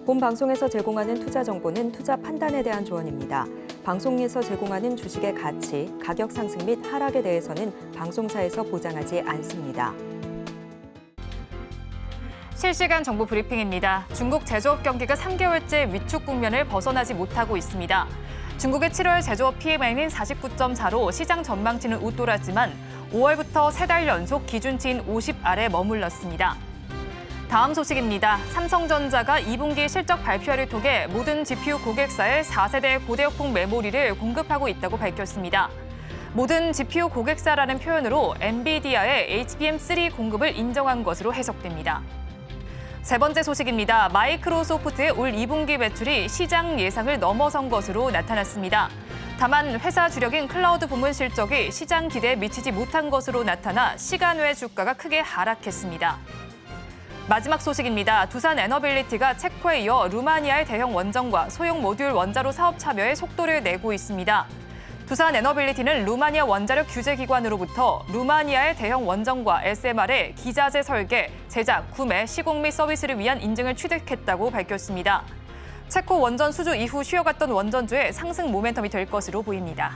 본 방송에서 제공하는 투자 정보는 투자 판단에 대한 조언입니다. 방송에서 제공하는 주식의 가치, 가격 상승 및 하락에 대해서는 방송사에서 보장하지 않습니다. 실시간 정보 브리핑입니다. 중국 제조업 경기가 3개월째 위축 국면을 벗어나지 못하고 있습니다. 중국의 7월 제조업 PMI는 49.4로 시장 전망치는 웃돌았지만 5월부터 3달 연속 기준치인 50 아래 머물렀습니다. 다음 소식입니다. 삼성전자가 2분기 실적 발표를 통해 모든 GPU 고객사에 4세대 고대역폭 메모리를 공급하고 있다고 밝혔습니다. 모든 GPU 고객사라는 표현으로 엔비디아의 HBM3 공급을 인정한 것으로 해석됩니다. 세 번째 소식입니다. 마이크로소프트의 올 2분기 매출이 시장 예상을 넘어선 것으로 나타났습니다. 다만 회사 주력인 클라우드 부문 실적이 시장 기대에 미치지 못한 것으로 나타나 시간 외 주가가 크게 하락했습니다. 마지막 소식입니다. 두산 에너빌리티가 체코에 이어 루마니아의 대형 원전과 소형 모듈 원자로 사업 참여에 속도를 내고 있습니다. 두산 에너빌리티는 루마니아 원자력 규제 기관으로부터 루마니아의 대형 원전과 SMR의 기자재 설계, 제작, 구매, 시공 및 서비스를 위한 인증을 취득했다고 밝혔습니다. 체코 원전 수주 이후 쉬어갔던 원전주의 상승 모멘텀이 될 것으로 보입니다.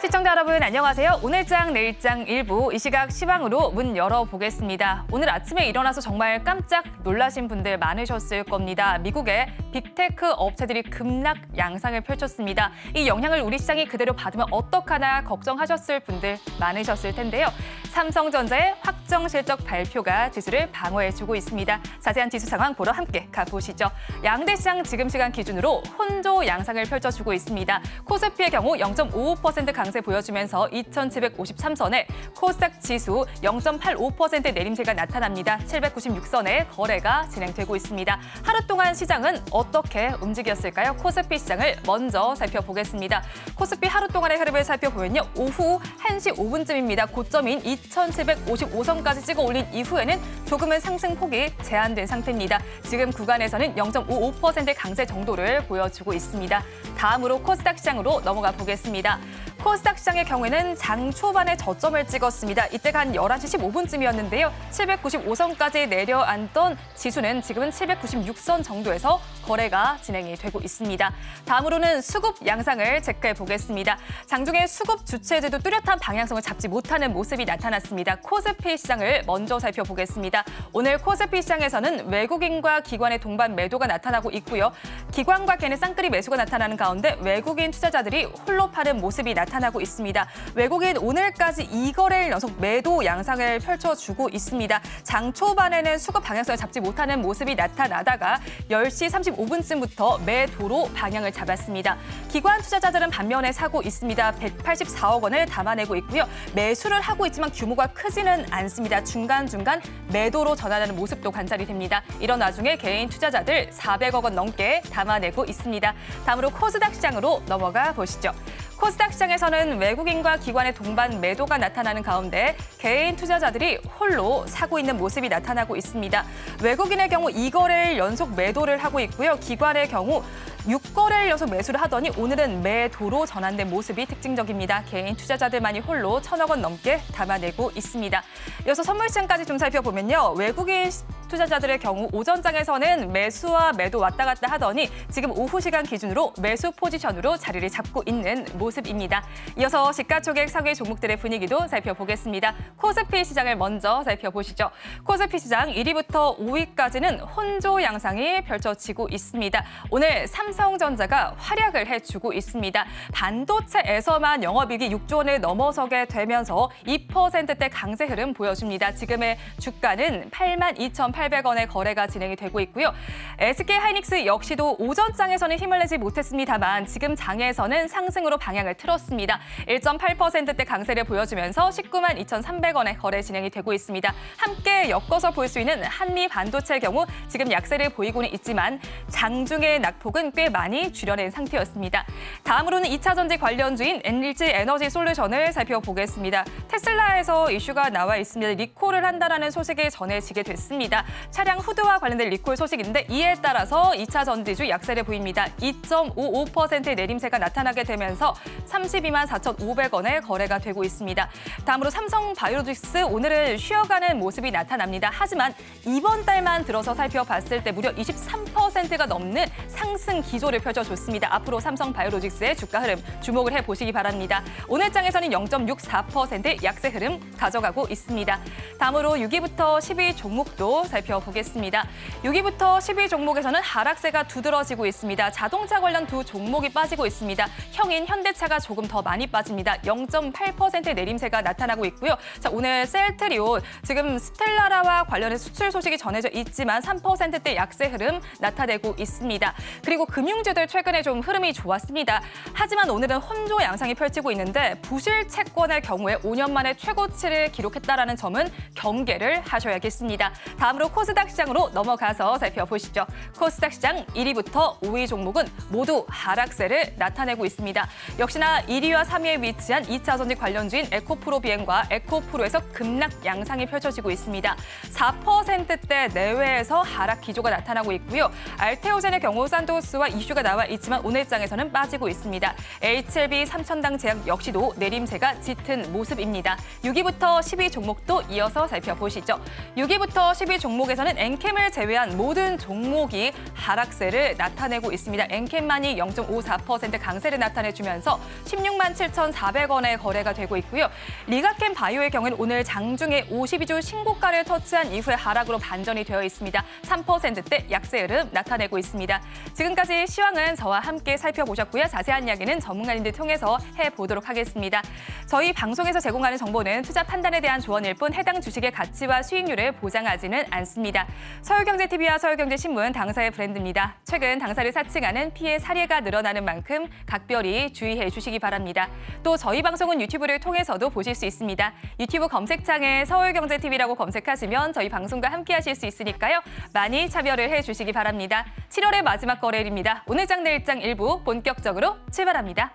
시청자 여러분 안녕하세요. 오늘장 내일장 일부 이 시각 시황으로 문 열어보겠습니다. 오늘 아침에 일어나서 정말 깜짝 놀라신 분들 많으셨을 겁니다. 미국의 빅테크 업체들이 급락 양상을 펼쳤습니다. 이 영향을 우리 시장이 그대로 받으면 어떡하나 걱정하셨을 분들 많으셨을 텐데요. 삼성전자의 확정 실적 발표가 지수를 방어해주고 있습니다. 자세한 지수 상황 보러 함께 가보시죠. 양대 시장 지금 시간 기준으로 혼조 양상을 펼쳐주고 있습니다. 코스피의 경우 0.55% 강세 보여주면서 2,753선에 코스닥 지수 0.85% 내림세가 나타납니다. 796선에 거래가 진행되고 있습니다. 하루 동안 시장은 어떻게 움직였을까요? 코스피 시장을 먼저 살펴보겠습니다. 코스피 하루 동안의 흐름을 살펴보면요. 오후 1시 5분쯤입니다. 고점인 2,755선까지 찍어 올린 이후에는 조금은 상승폭이 제한된 상태입니다. 지금 구간에서는 0.55% 강세 정도를 보여주고 있습니다. 다음으로 코스닥 시장으로 넘어가 보겠습니다. 코스닥 시장의 경우에는 장 초반에 저점을 찍었습니다. 이때가 한 11시 15분쯤이었는데요. 795선까지 내려앉던 지수는 지금은 796선 정도에서 거래가 진행이 되고 있습니다. 다음으로는 수급 양상을 체크해 보겠습니다. 장중에 수급 주체들도 뚜렷한 방향성을 잡지 못하는 모습이 나타났습니다. 코스피 시장을 먼저 살펴보겠습니다. 오늘 코스피 시장에서는 외국인과 기관의 동반 매도가 나타나고 있고요. 기관과 개인의 쌍끌이 매수가 나타나는 가운데 외국인 투자자들이 홀로 파는 모습이 나타나고 있습니다. 외국인 오늘까지 2거래일 연속 매도 양상을 펼쳐주고 있습니다. 장 초반에는 수급 방향성을 잡지 못하는 모습이 나타나다가 10시 35분쯤부터 매도로 방향을 잡았습니다. 기관 투자자들은 반면에 사고 있습니다. 184억 원을 담아내고 있고요. 매수를 하고 있지만 규모가 크지는 않습니다. 중간중간 매도로 전환하는 모습도 관찰이 됩니다. 이런 와중에 개인 투자자들 400억 원 넘게 담아내고 있습니다. 다음으로 코스닥 시장으로 넘어가 보시죠. 코스닥 시장에서는 외국인과 기관의 동반 매도가 나타나는 가운데 개인 투자자들이 홀로 사고 있는 모습이 나타나고 있습니다. 외국인의 경우 2거래일 연속 매도를 하고 있고요. 기관의 경우 6거래일 연속 매수를 하더니 오늘은 매도로 전환된 모습이 특징적입니다. 개인 투자자들만이 홀로 1,000억 원 넘게 담아내고 있습니다. 이어서 선물 시장까지 좀 살펴보면요. 외국인 투자자들의 경우 오전장에서는 매수와 매도 왔다 갔다 하더니 지금 오후 시간 기준으로 매수 포지션으로 자리를 잡고 있는 모습입니다. 이어서 시가총액 상위 종목들의 분위기도 살펴보겠습니다. 코스피 시장을 먼저 살펴보시죠. 코스피 시장 1위부터 5위까지는 혼조 양상이 펼쳐지고 있습니다. 오늘 삼성전자가 활약을 해주고 있습니다. 반도체에서만 영업이익이 6조 원을 넘어서게 되면서 2%대 강세 흐름 보여줍니다. 지금의 주가는 82,800원의 거래가 진행이 되고 있고요. SK하이닉스 역시도 오전장에서는 힘을 내지 못했습니다만 지금 장에서는 상승으로 방향을 틀었습니다. 1.8%대 강세를 보여주면서 192,300원의 거래 진행이 되고 있습니다. 함께 엮어서 볼 수 있는 한미 반도체의 경우 지금 약세를 보이고는 있지만 장중의 낙폭은 꽤 꽤 많이 줄여낸 상태였습니다. 다음으로는 2차 전지 관련주인 LG 에너지 솔루션을 살펴보겠습니다. 테슬라에서 이슈가 나와 있습니다. 리콜을 한다라는 소식이 전해지게 됐습니다. 차량 후드와 관련된 리콜 소식인데 이에 따라서 2차 전지주 약세를 보입니다. 2.55%의 내림세가 나타나게 되면서 32만 4,500원에 거래가 되고 있습니다. 다음으로 삼성바이오로직스 오늘은 쉬어가는 모습이 나타납니다. 하지만 이번 달만 들어서 살펴봤을 때 무려 23%가 넘는 상승 기조를 펼쳐줬습니다. 앞으로 삼성바이오로직스의 주가 흐름 주목을 해보시기 바랍니다. 오늘 장에서는 0.64%의 약세 흐름 가져가고 있습니다. 다음으로 6위부터 10위 종목도 살펴보겠습니다. 6위부터 10위 종목에서는 하락세가 두드러지고 있습니다. 자동차 관련 두 종목이 빠지고 있습니다. 형인 현대차가 조금 더 많이 빠집니다. 0.8%의 내림세가 나타나고 있고요. 자, 오늘 셀트리온 지금 스텔라라와 관련해 수출 소식이 전해져 있지만 3%대 약세 흐름 나타내고 있습니다. 그리고 금융주들 최근에 좀 흐름이 좋았습니다. 하지만 오늘은 혼조 양상이 펼치고 있는데 부실 채권의 경우에 5년 만에 최고치를 기록했다라는 점은 경계를 하셔야겠습니다. 다음으로 코스닥 시장으로 넘어가서 살펴보시죠. 코스닥 시장 1위부터 5위 종목은 모두 하락세를 나타내고 있습니다. 역시나 1위와 3위에 위치한 2차 전지 관련주인 에코프로 비행과 에코프로에서 급락 양상이 펼쳐지고 있습니다. 4%대 내외에서 하락 기조가 나타나고 있고요. 알테오젠의 경우 산토스와 이슈가 나와 있지만 오늘 장에서는 빠지고 있습니다. HLB 3,000당 제약 역시도 내림세가 짙은 모습입니다. 6위부터 10위 종목도 이어서 살펴보시죠. 6위부터 10위 종목에서는 엔캠을 제외한 모든 종목이 하락세를 나타내고 있습니다. 엔캠만이 0.54% 강세를 나타내주면서 16만 7,400원에 거래가 되고 있고요. 리가캠 바이오의 경우는 오늘 장중에 52주 신고가를 터치한 이후에 하락으로 반전이 되어 있습니다. 3%대 약세 흐름 나타내고 있습니다. 지금까지 시황은 저와 함께 살펴보셨고요. 자세한 이야기는 전문가님들 통해서 해보도록 하겠습니다. 저희 방송에서 제공하는 정보는 투자 판단에 대한 조언일 뿐 해당 주식의 가치와 수익률을 보장하지는 않습니다. 서울경제TV와 서울경제신문 당사의 브랜드입니다. 최근 당사를 사칭하는 피해 사례가 늘어나는 만큼 각별히 주의해 주시기 바랍니다. 또 저희 방송은 유튜브를 통해서도 보실 수 있습니다. 유튜브 검색창에 서울경제TV라고 검색하시면 저희 방송과 함께 하실 수 있으니까요. 많이 참여를 해주시기 바랍니다. 7월의 마지막 거래일입니다. 오늘 장 내일 장 일부 본격적으로 출발합니다.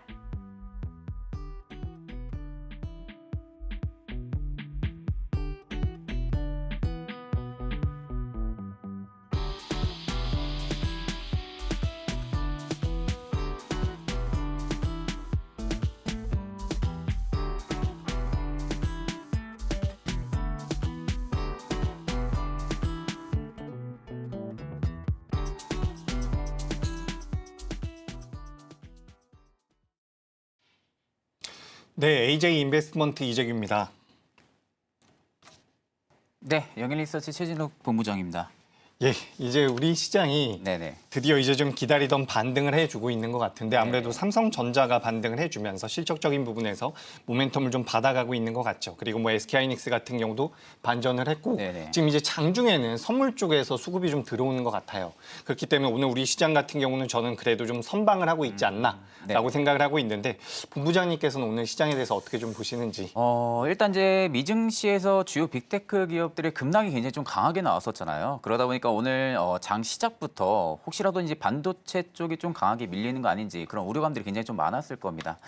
네, AJ 인베스트먼트 이재규입니다. 네, 영일리서치 최진욱 본부장입니다. 예, 이제 우리 시장이 네네. 드디어 이제 좀 기다리던 반등을 해주고 있는 것 같은데 아무래도 네. 삼성전자가 반등을 해주면서 실적적인 부분에서 모멘텀을 좀 받아가고 있는 것 같죠. 그리고 뭐 SK하이닉스 같은 경우도 반전을 했고 네네. 지금 이제 장중에는 선물 쪽에서 수급이 좀 들어오는 것 같아요. 그렇기 때문에 오늘 우리 시장 같은 경우는 저는 그래도 좀 선방을 하고 있지 않나라고 네. 생각을 하고 있는데 본부장님께서는 오늘 시장에 대해서 어떻게 좀 보시는지. 일단 이제 미증시에서 주요 빅테크 기업들의 급락이 굉장히 좀 강하게 나왔었잖아요. 그러다 보니까 오늘 장 시작부터 혹시라도 이제 반도체 쪽이 좀 강하게 밀리는 거 아닌지 그런 우려감들이 굉장히 좀 많았을 겁니다.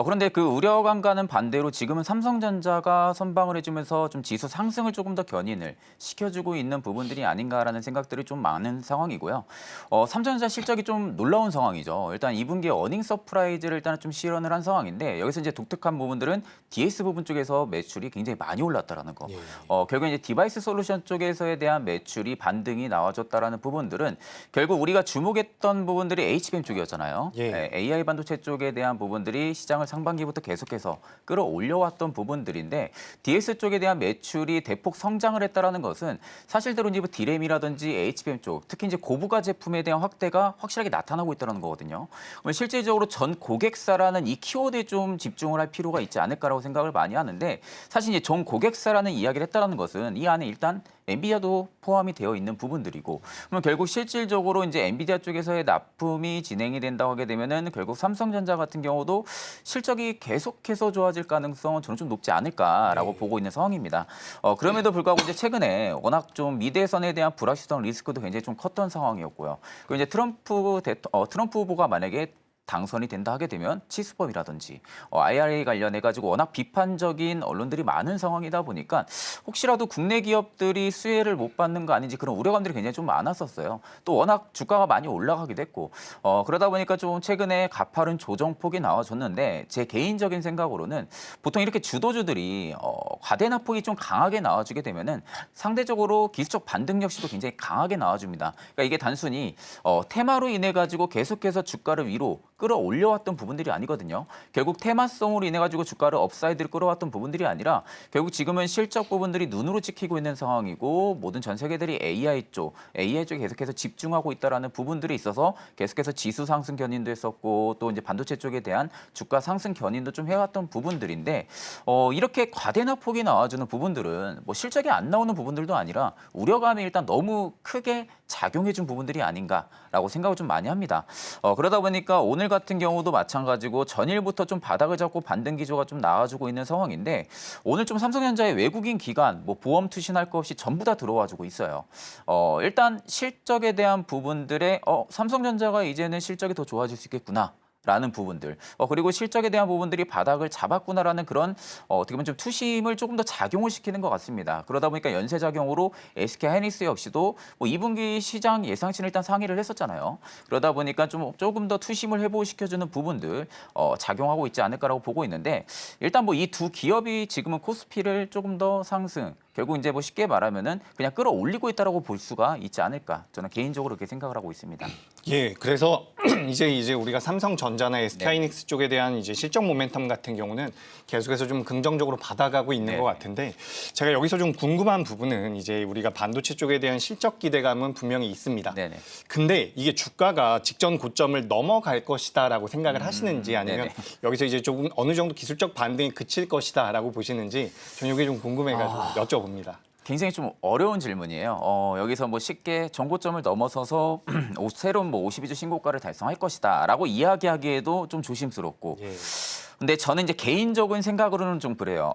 그런데 그 우려감과는 반대로 지금은 삼성전자가 선방을 해주면서 좀 지수 상승을 조금 더 견인을 시켜주고 있는 부분들이 아닌가라는 생각들이 좀 많은 상황이고요. 삼성전자 실적이 좀 놀라운 상황이죠. 일단 2분기에 어닝 서프라이즈를 일단은 좀 실현을 한 상황인데 여기서 이제 독특한 부분들은 DS 부분 쪽에서 매출이 굉장히 많이 올랐다라는 거. 결국 이제 디바이스 솔루션 쪽에서에 대한 매출이 반등이 나와줬다라는 부분들은 결국 우리가 주목했던 부분들이 HBM 쪽이었잖아요. 예. AI 반도체 쪽에 대한 부분들이 시장을 상반기부터 계속해서 끌어올려왔던 부분들인데 DS 쪽에 대한 매출이 대폭 성장을 했다라는 것은 사실대로 이제 디램이라든지 HBM 쪽, 특히 이제 고부가 제품에 대한 확대가 확실하게 나타나고 있다는 거거든요. 실질적으로 전 고객사라는 이 키워드에 좀 집중을 할 필요가 있지 않을까라고 생각을 많이 하는데 사실 이제 전 고객사라는 이야기를 했다는 것은 이 안에 일단 엔비디아도 포함이 되어 있는 부분들이고, 그러면 결국 실질적으로 이제 엔비디아 쪽에서의 납품이 진행이 된다고 하게 되면은 결국 삼성전자 같은 경우도 실적이 계속해서 좋아질 가능성은 저는 좀 높지 않을까라고 보고 있는 상황입니다. 그럼에도 불구하고 이제 최근에 워낙 좀 미대선에 대한 불확실성 리스크도 굉장히 좀 컸던 상황이었고요. 그리고 이제 트럼프 후보가 만약에 당선이 된다 하게 되면 치수법이라든지 IRA 관련해가지고 워낙 비판적인 언론들이 많은 상황이다 보니까 혹시라도 국내 기업들이 수혜를 못 받는 거 아닌지 그런 우려감들이 굉장히 좀 많았었어요. 또 워낙 주가가 많이 올라가기도 했고 그러다 보니까 좀 최근에 가파른 조정폭이 나와줬는데 제 개인적인 생각으로는 보통 이렇게 주도주들이 과대납폭이 좀 강하게 나와주게 되면은 상대적으로 기술적 반등 역시도 굉장히 강하게 나와줍니다. 그러니까 이게 단순히 테마로 인해 가지고 계속해서 주가를 위로 끌어올려왔던 부분들이 아니거든요. 결국 테마성으로 인해 가지고 주가를 업사이드를 끌어왔던 부분들이 아니라 결국 지금은 실적 부분들이 눈으로 찍히고 있는 상황이고 모든 전 세계들이 AI 쪽에 계속해서 집중하고 있다라는 부분들이 있어서 계속해서 지수 상승 견인도 했었고 또 이제 반도체 쪽에 대한 주가 상승 견인도 좀 해왔던 부분들인데 이렇게 과대납폭이 나와주는 부분들은 뭐 실적이 안 나오는 부분들도 아니라 우려감이 일단 너무 크게 작용해준 부분들이 아닌가라고 생각을 좀 많이 합니다. 그러다 보니까 오늘 같은 경우도 마찬가지고 전일부터 좀 바닥을 잡고 반등 기조가 좀 나와주고 있는 상황인데 오늘 좀 삼성전자의 외국인 기관 뭐 보험 투신할 거 없이 전부 다 들어와주고 있어요. 일단 실적에 대한 부분들에 삼성전자가 이제는 실적이 더 좋아질 수 있겠구나. 라는 부분들 그리고 실적에 대한 부분들이 바닥을 잡았구나라는 그런 어떻게 보면 좀 투심을 조금 더 작용을 시키는 것 같습니다. 그러다 보니까 연쇄작용으로 SK하이닉스 역시도 뭐 2분기 시장 예상치는 일단 상회를 했었잖아요. 그러다 보니까 좀 조금 더 투심을 회복시켜주는 부분들 작용하고 있지 않을까라고 보고 있는데 일단 뭐 이 두 기업이 지금은 코스피를 조금 더 상승 결국 이제 뭐 쉽게 말하면은 그냥 끌어올리고 있다라고 볼 수가 있지 않을까 저는 개인적으로 그렇게 생각을 하고 있습니다. 예, 그래서 이제 우리가 삼성전자나 SK하이닉스 쪽에 대한 이제 실적 모멘텀 같은 경우는 계속해서 좀 긍정적으로 받아가고 있는 것 같은데 제가 여기서 좀 궁금한 부분은 이제 우리가 반도체 쪽에 대한 실적 기대감은 분명히 있습니다. 네네. 근데 이게 주가가 직전 고점을 넘어갈 것이다라고 생각을 하시는지 아니면 여기서 이제 조금 어느 정도 기술적 반등이 그칠 것이다라고 보시는지 저는 이게 좀 궁금해가지고 여쭤봅니다. 굉장히 좀 어려운 질문이에요. 여기서 뭐 쉽게 정고점을 넘어서서 새로운 뭐 52주 신고가를 달성할 것이다라고 이야기하기에도 좀 조심스럽고. 예. 근데 저는 이제 개인적인 생각으로는 좀 그래요.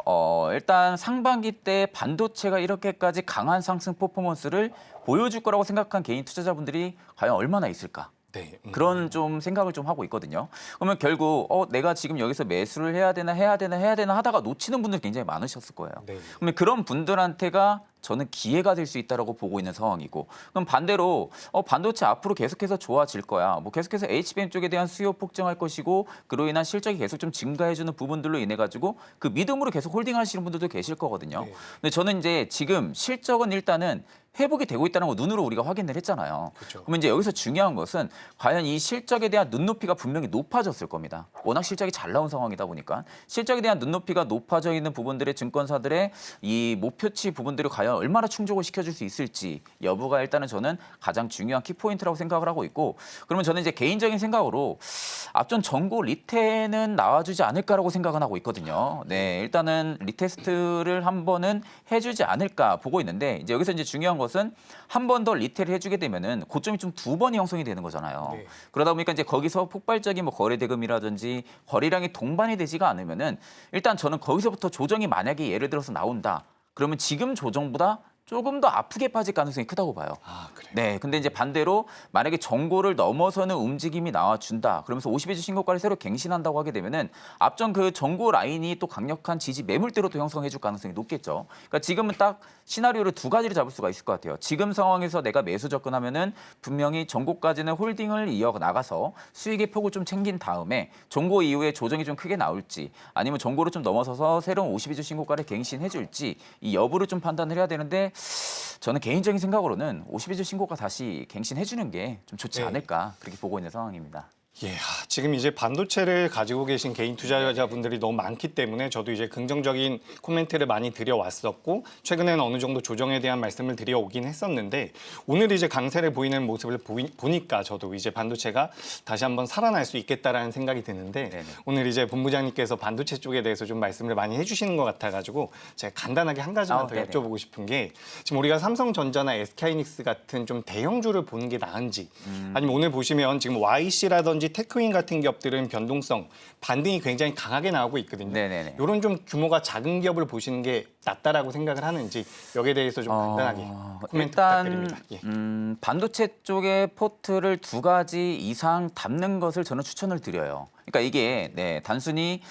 일단 상반기 때 반도체가 이렇게까지 강한 상승 퍼포먼스를 보여줄 거라고 생각한 개인 투자자분들이 과연 얼마나 있을까? 네. 그런 좀 생각을 좀 하고 있거든요. 그러면 결국 내가 지금 여기서 매수를 해야 되나 하다가 놓치는 분들이 굉장히 많으셨을 거예요. 네. 그러면 그런 분들한테가 저는 기회가 될 수 있다라고 보고 있는 상황이고 그럼 반대로 반도체 앞으로 계속해서 좋아질 거야. 뭐 계속해서 HBM 쪽에 대한 수요 폭증할 것이고 그로 인한 실적이 계속 좀 증가해주는 부분들로 인해 가지고 그 믿음으로 계속 홀딩하시는 분들도 계실 거거든요. 네. 근데 저는 이제 지금 실적은 일단은 회복이 되고 있다는 거 눈으로 우리가 확인을 했잖아요. 그렇죠. 그러면 이제 여기서 중요한 것은 과연 이 실적에 대한 눈높이가 분명히 높아졌을 겁니다. 워낙 실적이 잘 나온 상황이다 보니까 실적에 대한 눈높이가 높아져 있는 부분들의 증권사들의 이 목표치 부분들을 과연 얼마나 충족을 시켜줄 수 있을지 여부가 일단은 저는 가장 중요한 키포인트라고 생각을 하고 있고 그러면 저는 이제 개인적인 생각으로 앞전 전고 리테는 나와주지 않을까라고 생각은 하고 있거든요. 네, 일단은 리테스트를 한 번은 해주지 않을까 보고 있는데 이제 여기서 이제 중요한 것은 한 번 더 리테를 해주게 되면은 고점이 좀 두 번이 형성이 되는 거잖아요. 네. 그러다 보니까 이제 거기서 폭발적인 뭐 거래 대금이라든지 거래량이 동반이 되지가 않으면은 일단 저는 거기서부터 조정이 만약에 예를 들어서 나온다. 그러면 지금 조정보다 조금 더 아프게 빠질 가능성이 크다고 봐요. 아, 그래요? 네, 근데 이제 반대로 만약에 정고를 넘어서는 움직임이 나와준다. 그러면서 52주 신고가를 새로 갱신한다고 하게 되면은 앞전 그 정고 라인이 또 강력한 지지 매물대로 또 형성해줄 가능성이 높겠죠. 그러니까 지금은 딱 시나리오를 두 가지를 잡을 수가 있을 것 같아요. 지금 상황에서 내가 매수 접근하면은 분명히 정고까지는 홀딩을 이어 나가서 수익의 폭을 좀 챙긴 다음에 정고 이후에 조정이 좀 크게 나올지 아니면 정고를 좀 넘어서서 새로운 52주 신고가를 갱신해줄지 이 여부를 좀 판단을 해야 되는데 저는 개인적인 생각으로는 52주 신고가 다시 갱신해주는 게 좀 좋지 네. 않을까 그렇게 보고 있는 상황입니다. 예, 지금 이제 반도체를 가지고 계신 개인 투자자분들이 너무 많기 때문에 저도 이제 긍정적인 코멘트를 많이 드려왔었고 최근에는 어느 정도 조정에 대한 말씀을 드려오긴 했었는데 오늘 이제 강세를 보이는 모습을 보니까 저도 이제 반도체가 다시 한번 살아날 수 있겠다라는 생각이 드는데 네네. 오늘 이제 본부장님께서 반도체 쪽에 대해서 좀 말씀을 많이 해주시는 것 같아가지고 제가 간단하게 한 가지만 더 네네. 여쭤보고 싶은 게 지금 우리가 삼성전자나 SK하이닉스 같은 좀 대형주를 보는 게 나은지 아니면 오늘 보시면 지금 YC라든지 테크윈 같은 기업들은 변동성, 반등이 굉장히 강하게 나오고 있거든요. 네네네. 이런 좀 규모가 작은 기업을 보시는 게 낫다라고 생각을 하는지 여기에 대해서 좀 간단하게 코멘트 부탁드립니다. 예. 반도체 쪽에 포트를 2가지 이상 담는 것을 저는 추천을 드려요. 그러니까 이게 단순히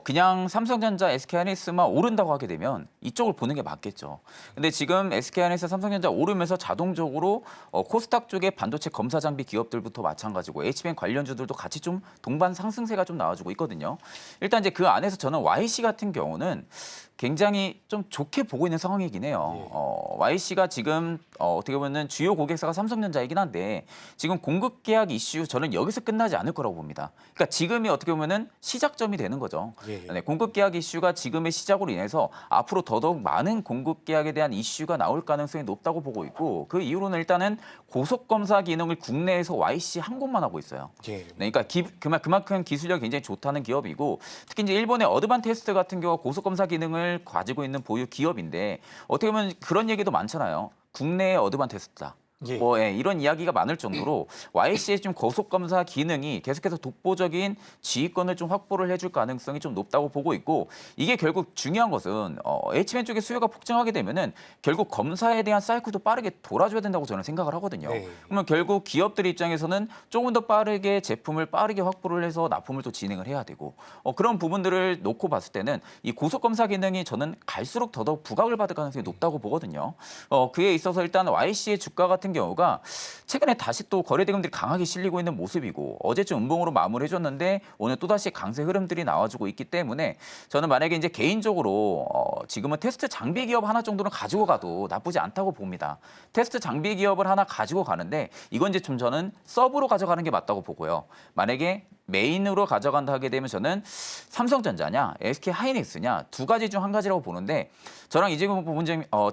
그냥 삼성전자, SK하이닉스만 오른다고 하게 되면 이쪽을 보는 게 맞겠죠. 근데 지금 SK하이닉스, 삼성전자 오르면서 자동적으로 코스닥 쪽에 반도체 검사 장비 기업들부터 마찬가지고 HBM 관련주들도 같이 좀 동반 상승세가 좀 나와주고 있거든요. 일단 이제 그 안에서 저는 YC 같은 경우는 굉장히 좀 좋게 보고 있는 상황이긴 해요. YC가 지금 어떻게 보면 주요 고객사가 삼성전자이긴 한데 지금 공급 계약 이슈 저는 여기서 끝나지 않을 거라고 봅니다. 그러니까 지금이 어떻게 보면은 시작점이 되는 거죠. 예. 네, 공급 계약 이슈가 지금의 시작으로 인해서 앞으로 더더욱 많은 공급 계약에 대한 이슈가 나올 가능성이 높다고 보고 있고 그 이후로는 일단은 고속 검사 기능을 국내에서 YC 한 곳만 하고 있어요. 예. 네, 그러니까 그만큼 기술력이 굉장히 좋다는 기업이고 특히 이제 일본의 어드반테스트 같은 경우가 고속 검사 기능을 가지고 있는 보유 기업인데 어떻게 보면 그런 얘기도 많잖아요. 국내의 어드반테스트다. 예. 이런 이야기가 많을 정도로 YC의 좀 고속 검사 기능이 계속해서 독보적인 지휘권을 좀 확보를 해줄 가능성이 좀 높다고 보고 있고 이게 결국 중요한 것은 HBM 쪽의 수요가 폭증하게 되면은 결국 검사에 대한 사이클도 빠르게 돌아줘야 된다고 저는 생각을 하거든요. 네. 그러면 결국 기업들 입장에서는 조금 더 빠르게 제품을 빠르게 확보를 해서 납품을 또 진행을 해야 되고 그런 부분들을 놓고 봤을 때는 이 고속 검사 기능이 저는 갈수록 더더욱 부각을 받을 가능성이 높다고 보거든요. 그에 있어서 일단 YC의 주가 같은 경우가 최근에 다시 또 거래 대금들이 강하게 실리고 있는 모습이고 어제쯤 음봉으로 마무리해줬는데 오늘 또다시 강세 흐름들이 나와주고 있기 때문에 저는 만약에 이제 개인적으로 지금은 테스트 장비 기업 하나 정도는 가지고 가도 나쁘지 않다고 봅니다. 테스트 장비 기업을 하나 가지고 가는데 이건 이제 좀 저는 서브로 가져가는 게 맞다고 보고요. 만약에 메인으로 가져간다 하게 되면 저는 삼성전자냐 SK하이닉스냐 2가지 중 한 가지라고 보는데 저랑 이재용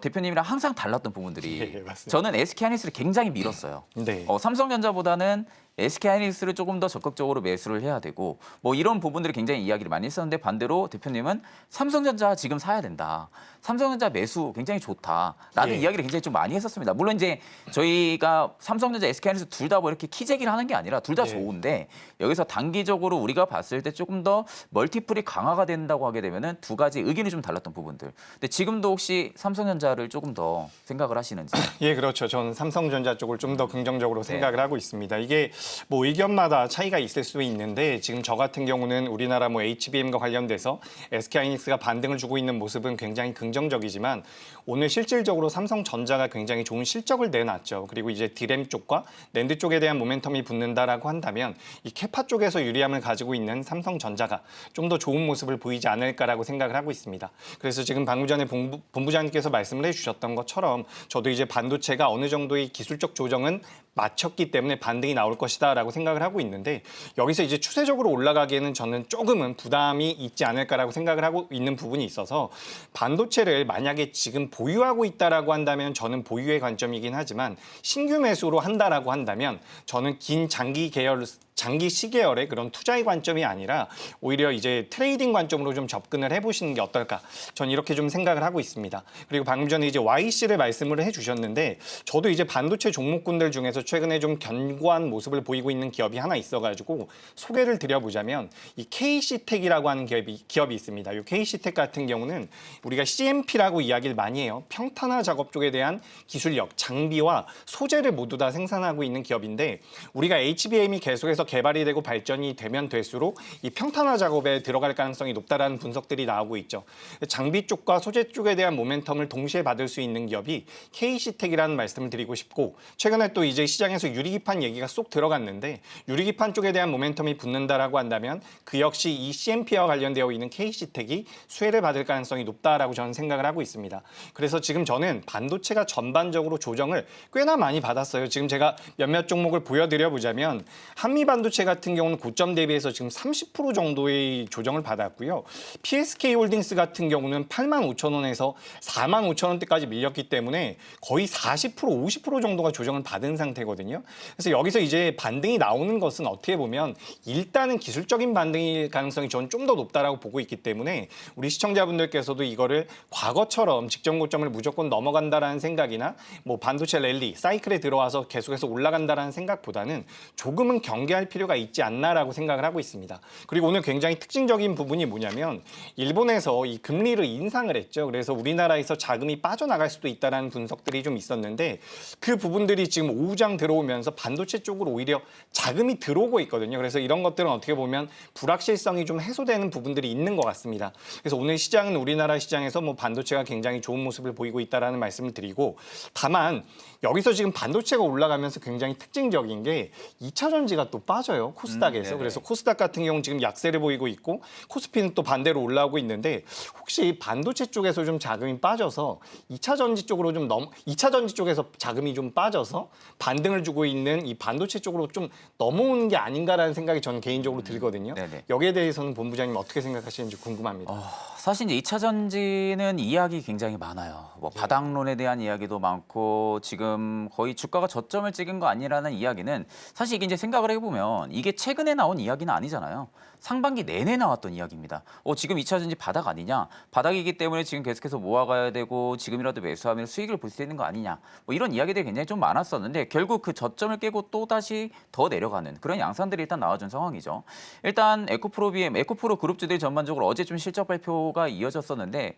대표님이랑 항상 달랐던 부분들이 예, 맞습니다. 저는 SK하이닉스를 굉장히 밀었어요. 네. 삼성전자보다는 SK하이닉스를 조금 더 적극적으로 매수를 해야 되고 이런 부분들이 굉장히 이야기를 많이 했었는데 반대로 대표님은 삼성전자 지금 사야 된다. 삼성전자 매수 굉장히 좋다라는 예. 이야기를 굉장히 좀 많이 했었습니다. 물론 이제 저희가 삼성전자, SK하이닉스 둘 다 이렇게 키재기를 하는 게 아니라 둘 다 예. 좋은데 여기서 단기적으로 우리가 봤을 때 조금 더 멀티플이 강화가 된다고 하게 되면은 2가지 의견이 좀 달랐던 부분들. 근데 지금도 혹시 삼성전자를 조금 더 생각을 하시는지? 예, 그렇죠. 저는 삼성전자 쪽을 좀 더 긍정적으로 생각을 하고 있습니다. 이게 의견마다 차이가 있을 수 있는데 지금 저 같은 경우는 우리나라 HBM과 관련돼서 SK하이닉스가 반등을 주고 있는 모습은 굉장히 긍정적이지만 오늘 실질적으로 삼성전자가 굉장히 좋은 실적을 내놨죠. 그리고 이제 디램 쪽과 낸드 쪽에 대한 모멘텀이 붙는다라고 한다면 이 캐파 쪽에서 유리함을 가지고 있는 삼성전자가 좀 더 좋은 모습을 보이지 않을까라고 생각을 하고 있습니다. 그래서 지금 방금 전에 본부장님께서 말씀을 해주셨던 것처럼 저도 이제 반도체가 어느 정도의 기술적 조정은 마쳤기 때문에 반등이 나올 것이다라고 생각을 하고 있는데 여기서 이제 추세적으로 올라가기에는 저는 조금은 부담이 있지 않을까라고 생각을 하고 있는 부분이 있어서 반도체를 만약에 지금 보유하고 있다라고 한다면 저는 보유의 관점이긴 하지만 신규 매수로 한다라고 한다면 저는 긴 장기 시계열의 그런 투자의 관점이 아니라 오히려 이제 트레이딩 관점으로 좀 접근을 해보시는 게 어떨까? 전 이렇게 좀 생각을 하고 있습니다. 그리고 방금 전에 이제 YC를 말씀을 해주셨는데 저도 이제 반도체 종목군들 중에서 최근에 좀 견고한 모습을 보이고 있는 기업이 하나 있어가지고 소개를 드려보자면 이 KC텍이라고 하는 기업이 있습니다. 이 KC텍 같은 경우는 우리가 CMP라고 이야기를 많이 해요. 평탄화 작업 쪽에 대한 기술력, 장비와 소재를 모두 다 생산하고 있는 기업인데 우리가 HBM이 계속해서 개발이 되고 발전이 되면 될수록 이 평탄화 작업에 들어갈 가능성이 높다라는 분석들이 나오고 있죠. 장비 쪽과 소재 쪽에 대한 모멘텀을 동시에 받을 수 있는 기업이 KC텍이라는 말씀을 드리고 싶고 최근에 또 이제 시장에서 유리기판 얘기가 쏙 들어갔는데 유리기판 쪽에 대한 모멘텀이 붙는다라고 한다면 그 역시 이 CMP와 관련되어 있는 KC텍이 수혜를 받을 가능성이 높다라고 저는 생각을 하고 있습니다. 그래서 지금 저는 반도체가 전반적으로 조정을 꽤나 많이 받았어요. 지금 제가 몇몇 종목을 보여드려 보자면 한미 반도체 같은 경우는 고점 대비해서 지금 30% 정도의 조정을 받았고요. PSK홀딩스 같은 경우는 85,000원에서 45,000원대까지 밀렸기 때문에 거의 40% 50% 정도가 조정을 받은 상태거든요. 그래서 여기서 이제 반등이 나오는 것은 어떻게 보면 일단은 기술적인 반등일 가능성이 저는 좀 더 높다라고 보고 있기 때문에 우리 시청자분들께서도 이거를 과거처럼 직전 고점을 무조건 넘어간다라는 생각이나 뭐 반도체 랠리 사이클에 들어와서 계속해서 올라간다라는 생각보다는 조금은 경계할 필요가 있지 않나라고 생각을 하고 있습니다. 그리고 오늘 굉장히 특징적인 부분이 뭐냐면 일본에서 이 금리를 인상을 했죠. 그래서 우리나라에서 자금이 빠져나갈 수도 있다라는 분석들이 좀 있었는데 그 부분들이 지금 오후장 들어오면서 반도체 쪽으로 오히려 자금이 들어오고 있거든요. 그래서 이런 것들은 어떻게 보면 불확실성이 좀 해소되는 부분들이 있는 것 같습니다. 그래서 오늘 시장은 우리나라 시장에서 뭐 반도체가 굉장히 좋은 모습을 보이고 있다라는 말씀을 드리고 다만 여기서 지금 반도체가 올라가면서 굉장히 특징적인 게 2차 전지가 또 빠져요. 코스닥에서. 그래서 코스닥 같은 경우는 지금 약세를 보이고 있고 코스피는 또 반대로 올라오고 있는데 혹시 반도체 쪽에서 좀 자금이 빠져서 2차 전지 쪽으로 2차 전지 쪽에서 자금이 좀 빠져서 반등을 주고 있는 이 반도체 쪽으로 좀 넘어오는 게 아닌가라는 생각이 저는 개인적으로 들거든요. 여기에 대해서는 본부장님 어떻게 생각하시는지 궁금합니다. 사실 이제 2차 전지는 이야기 굉장히 많아요. 뭐 바닥론에 대한 이야기도 많고 지금 거의 주가가 저점을 찍은 거 아니라는 이야기는 사실 이게 이제 생각을 해보면 이게 최근에 나온 이야기는 아니잖아요. 상반기 내내 나왔던 이야기입니다. 지금 2차 전지 바닥 아니냐? 바닥이기 때문에 지금 계속해서 모아가야 되고 지금이라도 매수하면 수익을 볼 수 있는 거 아니냐? 뭐 이런 이야기들이 굉장히 좀 많았었는데 결국 그 저점을 깨고 또 다시 더 내려가는 그런 양상들이 일단 나와준 상황이죠. 일단 에코프로 그룹주들이 전반적으로 어제 좀 실적 발표가 이어졌었는데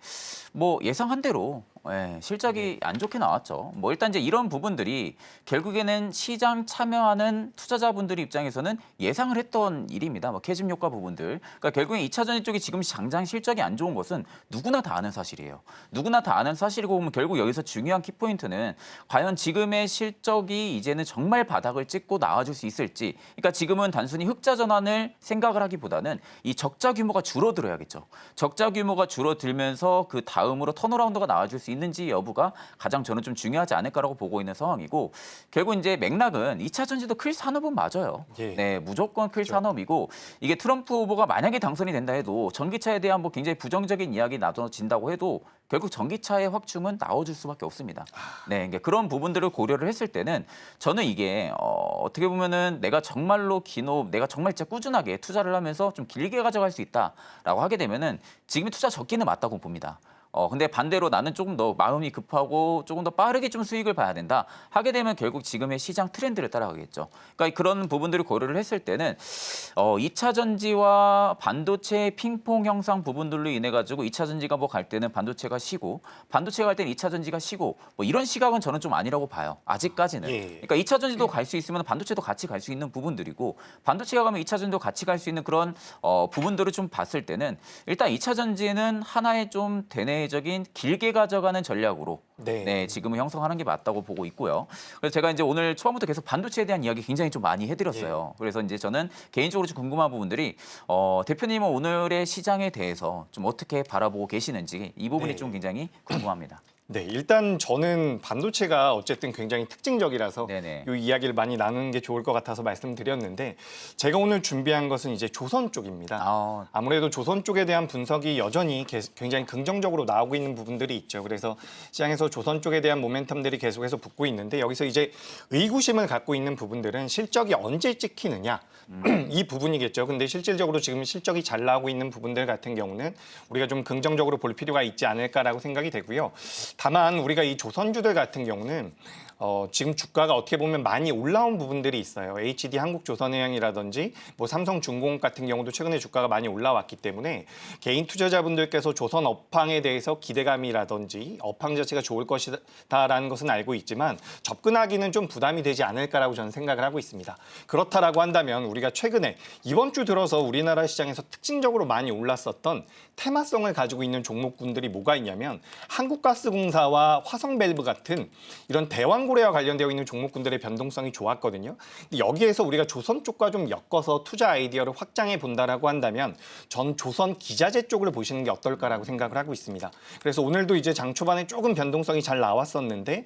뭐 예상한 대로 실적이 안 좋게 나왔죠. 뭐 일단 이제 이런 부분들이 결국에는 시장 참여하는 투자자분들 입장에서는 예상을 했던 일입니다. 뭐 캐즘 효과 부분들. 그러니까 결국에 2차 전지 쪽이 지금 당장 실적이 안 좋은 것은 누구나 다 아는 사실이에요. 누구나 다 아는 사실이고 보면 결국 여기서 중요한 키포인트는 과연 지금의 실적이 이제는 정말 바닥을 찍고 나와줄 수 있을지. 그러니까 지금은 단순히 흑자 전환을 생각을 하기보다는 이 적자 규모가 줄어들어야겠죠. 적자 규모가 줄어들면서 그 다음으로 턴어라운드가 나와줄 수 있는지 여부가 가장 저는 좀 중요하지 않을까라고 보고 있는 상황이고 결국 이제 맥락은 2차 전지도 클 산업은 맞아요. 네, 무조건 클 산업이고 이게 트럼프 후보가 만약에 당선이 된다 해도 전기차에 대한 뭐 굉장히 부정적인 이야기 나눠진다고 해도 결국 전기차의 확충은 나와줄 수밖에 없습니다. 네, 그러니까 그런 부분들을 고려를 했을 때는 저는 이게 어떻게 보면은 내가 정말로 내가 정말 진짜 꾸준하게 투자를 하면서 좀 길게 가져갈 수 있다라고 하게 되면은 지금이 투자 적기는 맞다고 봅니다. 근데 반대로 나는 조금 더 마음이 급하고 조금 더 빠르게 좀 수익을 봐야 된다 하게 되면 결국 지금의 시장 트렌드를 따라가겠죠. 그러니까 그런 부분들을 고려를 했을 때는 2차 전지와 반도체 핑퐁 형상 부분들로 인해 가지고 2차 전지가 뭐 갈 때는 반도체가 쉬고 반도체가 갈 때는 2차 전지가 쉬고 뭐 이런 시각은 저는 좀 아니라고 봐요. 아직까지는. 그러니까 2차 전지도 갈 수 있으면 반도체도 같이 갈 수 있는 부분들이고 반도체가 가면 2차 전지도 같이 갈 수 있는 그런 부분들을 좀 봤을 때는 일단 2차 전지는 하나의 좀 대내적인 길게 가져가는 전략으로 지금은 형성하는 게 맞다고 보고 있고요. 그래서 제가 이제 오늘 초반부터 계속 반도체에 대한 이야기 굉장히 좀 많이 해드렸어요. 그래서 이제 저는 개인적으로 좀 궁금한 부분들이 대표님은 오늘의 시장에 대해서 좀 어떻게 바라보고 계시는지 이 부분이 좀 굉장히 궁금합니다. 네, 일단 저는 반도체가 어쨌든 굉장히 특징적이라서 이 이야기를 많이 나누는 게 좋을 것 같아서 말씀드렸는데 제가 오늘 준비한 것은 이제 조선 쪽입니다. 아무래도 조선 쪽에 대한 분석이 여전히 굉장히 긍정적으로 나오고 있는 부분들이 있죠. 그래서 시장에서 조선 쪽에 대한 모멘텀들이 계속해서 붙고 있는데 여기서 이제 의구심을 갖고 있는 부분들은 실적이 언제 찍히느냐 이 부분이겠죠. 근데 실질적으로 지금 실적이 잘 나오고 있는 부분들 같은 경우는 우리가 좀 긍정적으로 볼 필요가 있지 않을까라고 생각이 되고요. 다만 우리가 이 조선주들 같은 경우는 지금 주가가 어떻게 보면 많이 올라온 부분들이 있어요. HD 한국조선해양이라든지 뭐 삼성중공업 같은 경우도 최근에 주가가 많이 올라왔기 때문에 개인 투자자분들께서 조선 업황에 대해서 기대감이라든지 업황 자체가 좋을 것이다라는 것은 알고 있지만 접근하기는 좀 부담이 되지 않을까라고 저는 생각을 하고 있습니다. 그렇다라고 한다면 우리가 최근에 이번 주 들어서 우리나라 시장에서 특징적으로 많이 올랐었던 테마성을 가지고 있는 종목군들이 뭐가 있냐면 한국가스공사 방송사와 화성밸브 같은 이런 대왕고래와 관련되어 있는 종목군들의 변동성이 좋았거든요. 여기에서 우리가 조선 쪽과 좀 엮어서 투자 아이디어를 확장해 본다라고 한다면 전 조선 기자재 쪽을 보시는 게 어떨까라고 생각을 하고 있습니다. 그래서 오늘도 이제 장 초반에 조금 변동성이 잘 나왔었는데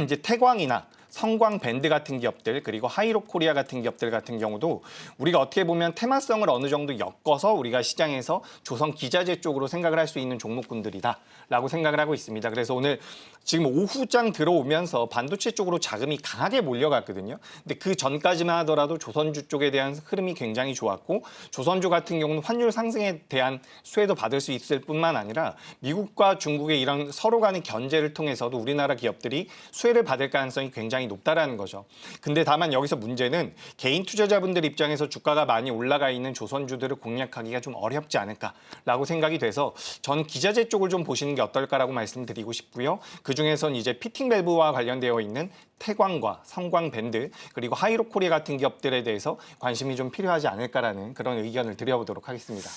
이제 태광이나 성광 밴드 같은 기업들 그리고 하이로코리아 같은 기업들 같은 경우도 우리가 어떻게 보면 테마성을 어느 정도 엮어서 우리가 시장에서 조선 기자재 쪽으로 생각을 할 수 있는 종목군들이다라고 생각을 하고 있습니다. 그래서 오늘 지금 오후장 들어오면서 반도체 쪽으로 자금이 강하게 몰려갔거든요. 근데 그 전까지만 하더라도 조선주 쪽에 대한 흐름이 굉장히 좋았고 조선주 같은 경우는 환율 상승에 대한 수혜도 받을 수 있을 뿐만 아니라 미국과 중국의 이런 서로 간의 견제를 통해서도 우리나라 기업들이 수혜를 받을 가능성이 굉장히 높다라는 거죠. 근데 다만 여기서 문제는 개인 투자자분들 입장에서 주가가 많이 올라가 있는 조선주들을 공략하기가 좀 어렵지 않을까라고 생각이 돼서 전 기자재 쪽을 좀 보시는 게 어떨까라고 말씀드리고 싶고요. 그중에선 이제 피팅 밸브와 관련되어 있는 태광과 성광 밴드 그리고 하이로코리아 같은 기업들에 대해서 관심이 좀 필요하지 않을까라는 그런 의견을 드려보도록 하겠습니다.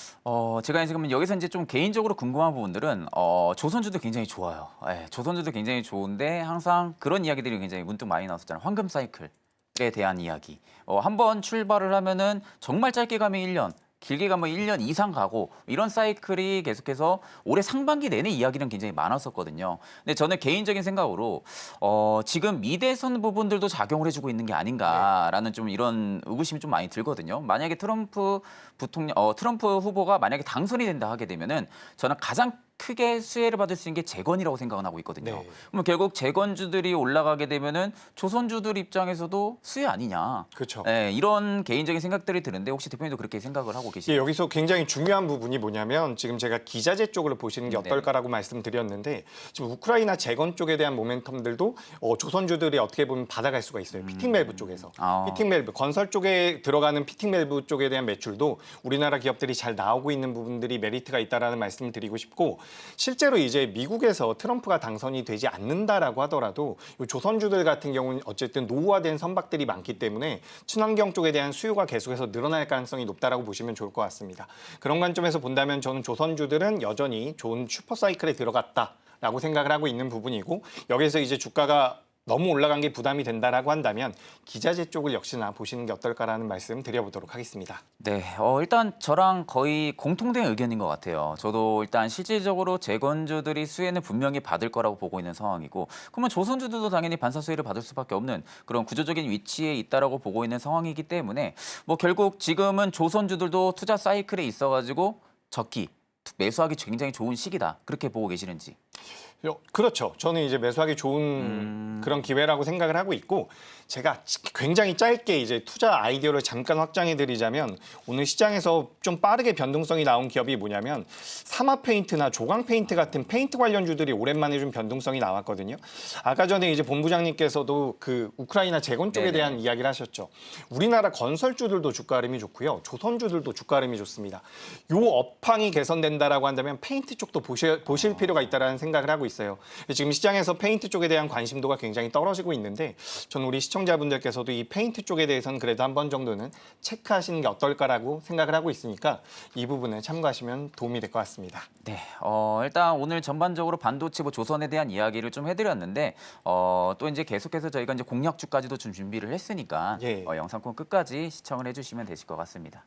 제가 지금 여기서 이제 좀 개인적으로 궁금한 부분들은 조선주도 굉장히 좋아요. 예, 조선주도 굉장히 좋은데 항상 그런 이야기들이 굉장히 문득 많이 나왔었잖아요. 황금 사이클에 대한 이야기. 한번 출발을 하면은 정말 짧게 가면 1년. 길게 가면 1년 이상 가고 이런 사이클이 계속해서 올해 상반기 내내 이야기는 굉장히 많았었거든요. 근데 저는 개인적인 생각으로 지금 미대선 부분들도 작용을 해주고 있는 게 아닌가라는 좀 이런 의구심이 좀 많이 들거든요. 만약에 트럼프 후보가 만약에 당선이 된다 하게 되면은 저는 가장 크게 수혜를 받을 수 있는 게 재건이라고 생각을 하고 있거든요. 네. 그럼 결국 재건주들이 올라가게 되면은 조선주들 입장에서도 수혜 아니냐. 그렇죠. 네, 이런 개인적인 생각들이 드는데 혹시 대표님도 그렇게 생각을 하고 예, 계시나요? 여기서 굉장히 중요한 부분이 뭐냐면 지금 제가 기자재 쪽으로 보시는 게 어떨까라고 말씀드렸는데 지금 우크라이나 재건 쪽에 대한 모멘텀들도 조선주들이 어떻게 보면 받아갈 수가 있어요. 피팅 밸브 쪽에서. 피팅 밸브, 건설 쪽에 들어가는 피팅 밸브 쪽에 대한 매출도 우리나라 기업들이 잘 나오고 있는 부분들이 메리트가 있다라는 말씀을 드리고 싶고 실제로 이제 미국에서 트럼프가 당선이 되지 않는다라고 하더라도 이 조선주들 같은 경우는 어쨌든 노후화된 선박들이 많기 때문에 친환경 쪽에 대한 수요가 계속해서 늘어날 가능성이 높다라고 보시면 좋을 것 같습니다. 그런 관점에서 본다면 저는 조선주들은 여전히 좋은 슈퍼사이클에 들어갔다라고 생각을 하고 있는 부분이고 여기서 이제 주가가 너무 올라간 게 부담이 된다라고 한다면 기자재 쪽을 역시나 보시는 게 어떨까라는 말씀 드려보도록 하겠습니다. 네, 일단 저랑 거의 공통된 의견인 것 같아요. 저도 일단 실질적으로 재건주들이 수혜는 분명히 받을 거라고 보고 있는 상황이고 그러면 조선주들도 당연히 반사 수혜를 받을 수밖에 없는 그런 구조적인 위치에 있다라고 보고 있는 상황이기 때문에 뭐 결국 지금은 조선주들도 투자 사이클에 있어가지고 매수하기 굉장히 좋은 시기다. 그렇게 보고 계시는지. 그렇죠. 저는 이제 매수하기 좋은 그런 기회라고 생각을 하고 있고 제가 굉장히 짧게 이제 투자 아이디어를 잠깐 확장해 드리자면 오늘 시장에서 좀 빠르게 변동성이 나온 기업이 뭐냐면 사마 페인트나 조광 페인트 같은 페인트 관련주들이 오랜만에 좀 변동성이 나왔거든요. 아까 전에 이제 본부장님께서도 그 우크라이나 재건 쪽에 대한 이야기를 하셨죠. 우리나라 건설주들도 주가 흐름이 좋고요. 조선주들도 주가 흐름이 좋습니다. 요 업황이 개선된다라고 한다면 페인트 쪽도 보실 필요가 있다라는 생각을 하고 있어요. 지금 시장에서 페인트 쪽에 대한 관심도가 굉장히 떨어지고 있는데 저는 우리 시청자분들께서도 이 페인트 쪽에 대해서는 그래도 한 번 정도는 체크하시는 게 어떨까라고 생각을 하고 있으니까 이 부분을 참고하시면 도움이 될 것 같습니다. 네, 일단 오늘 전반적으로 반도체 조선에 대한 이야기를 좀 해드렸는데 또 이제 계속해서 저희가 이제 공략주까지도 좀 준비를 했으니까 영상 꼭 끝까지 시청을 해주시면 되실 것 같습니다.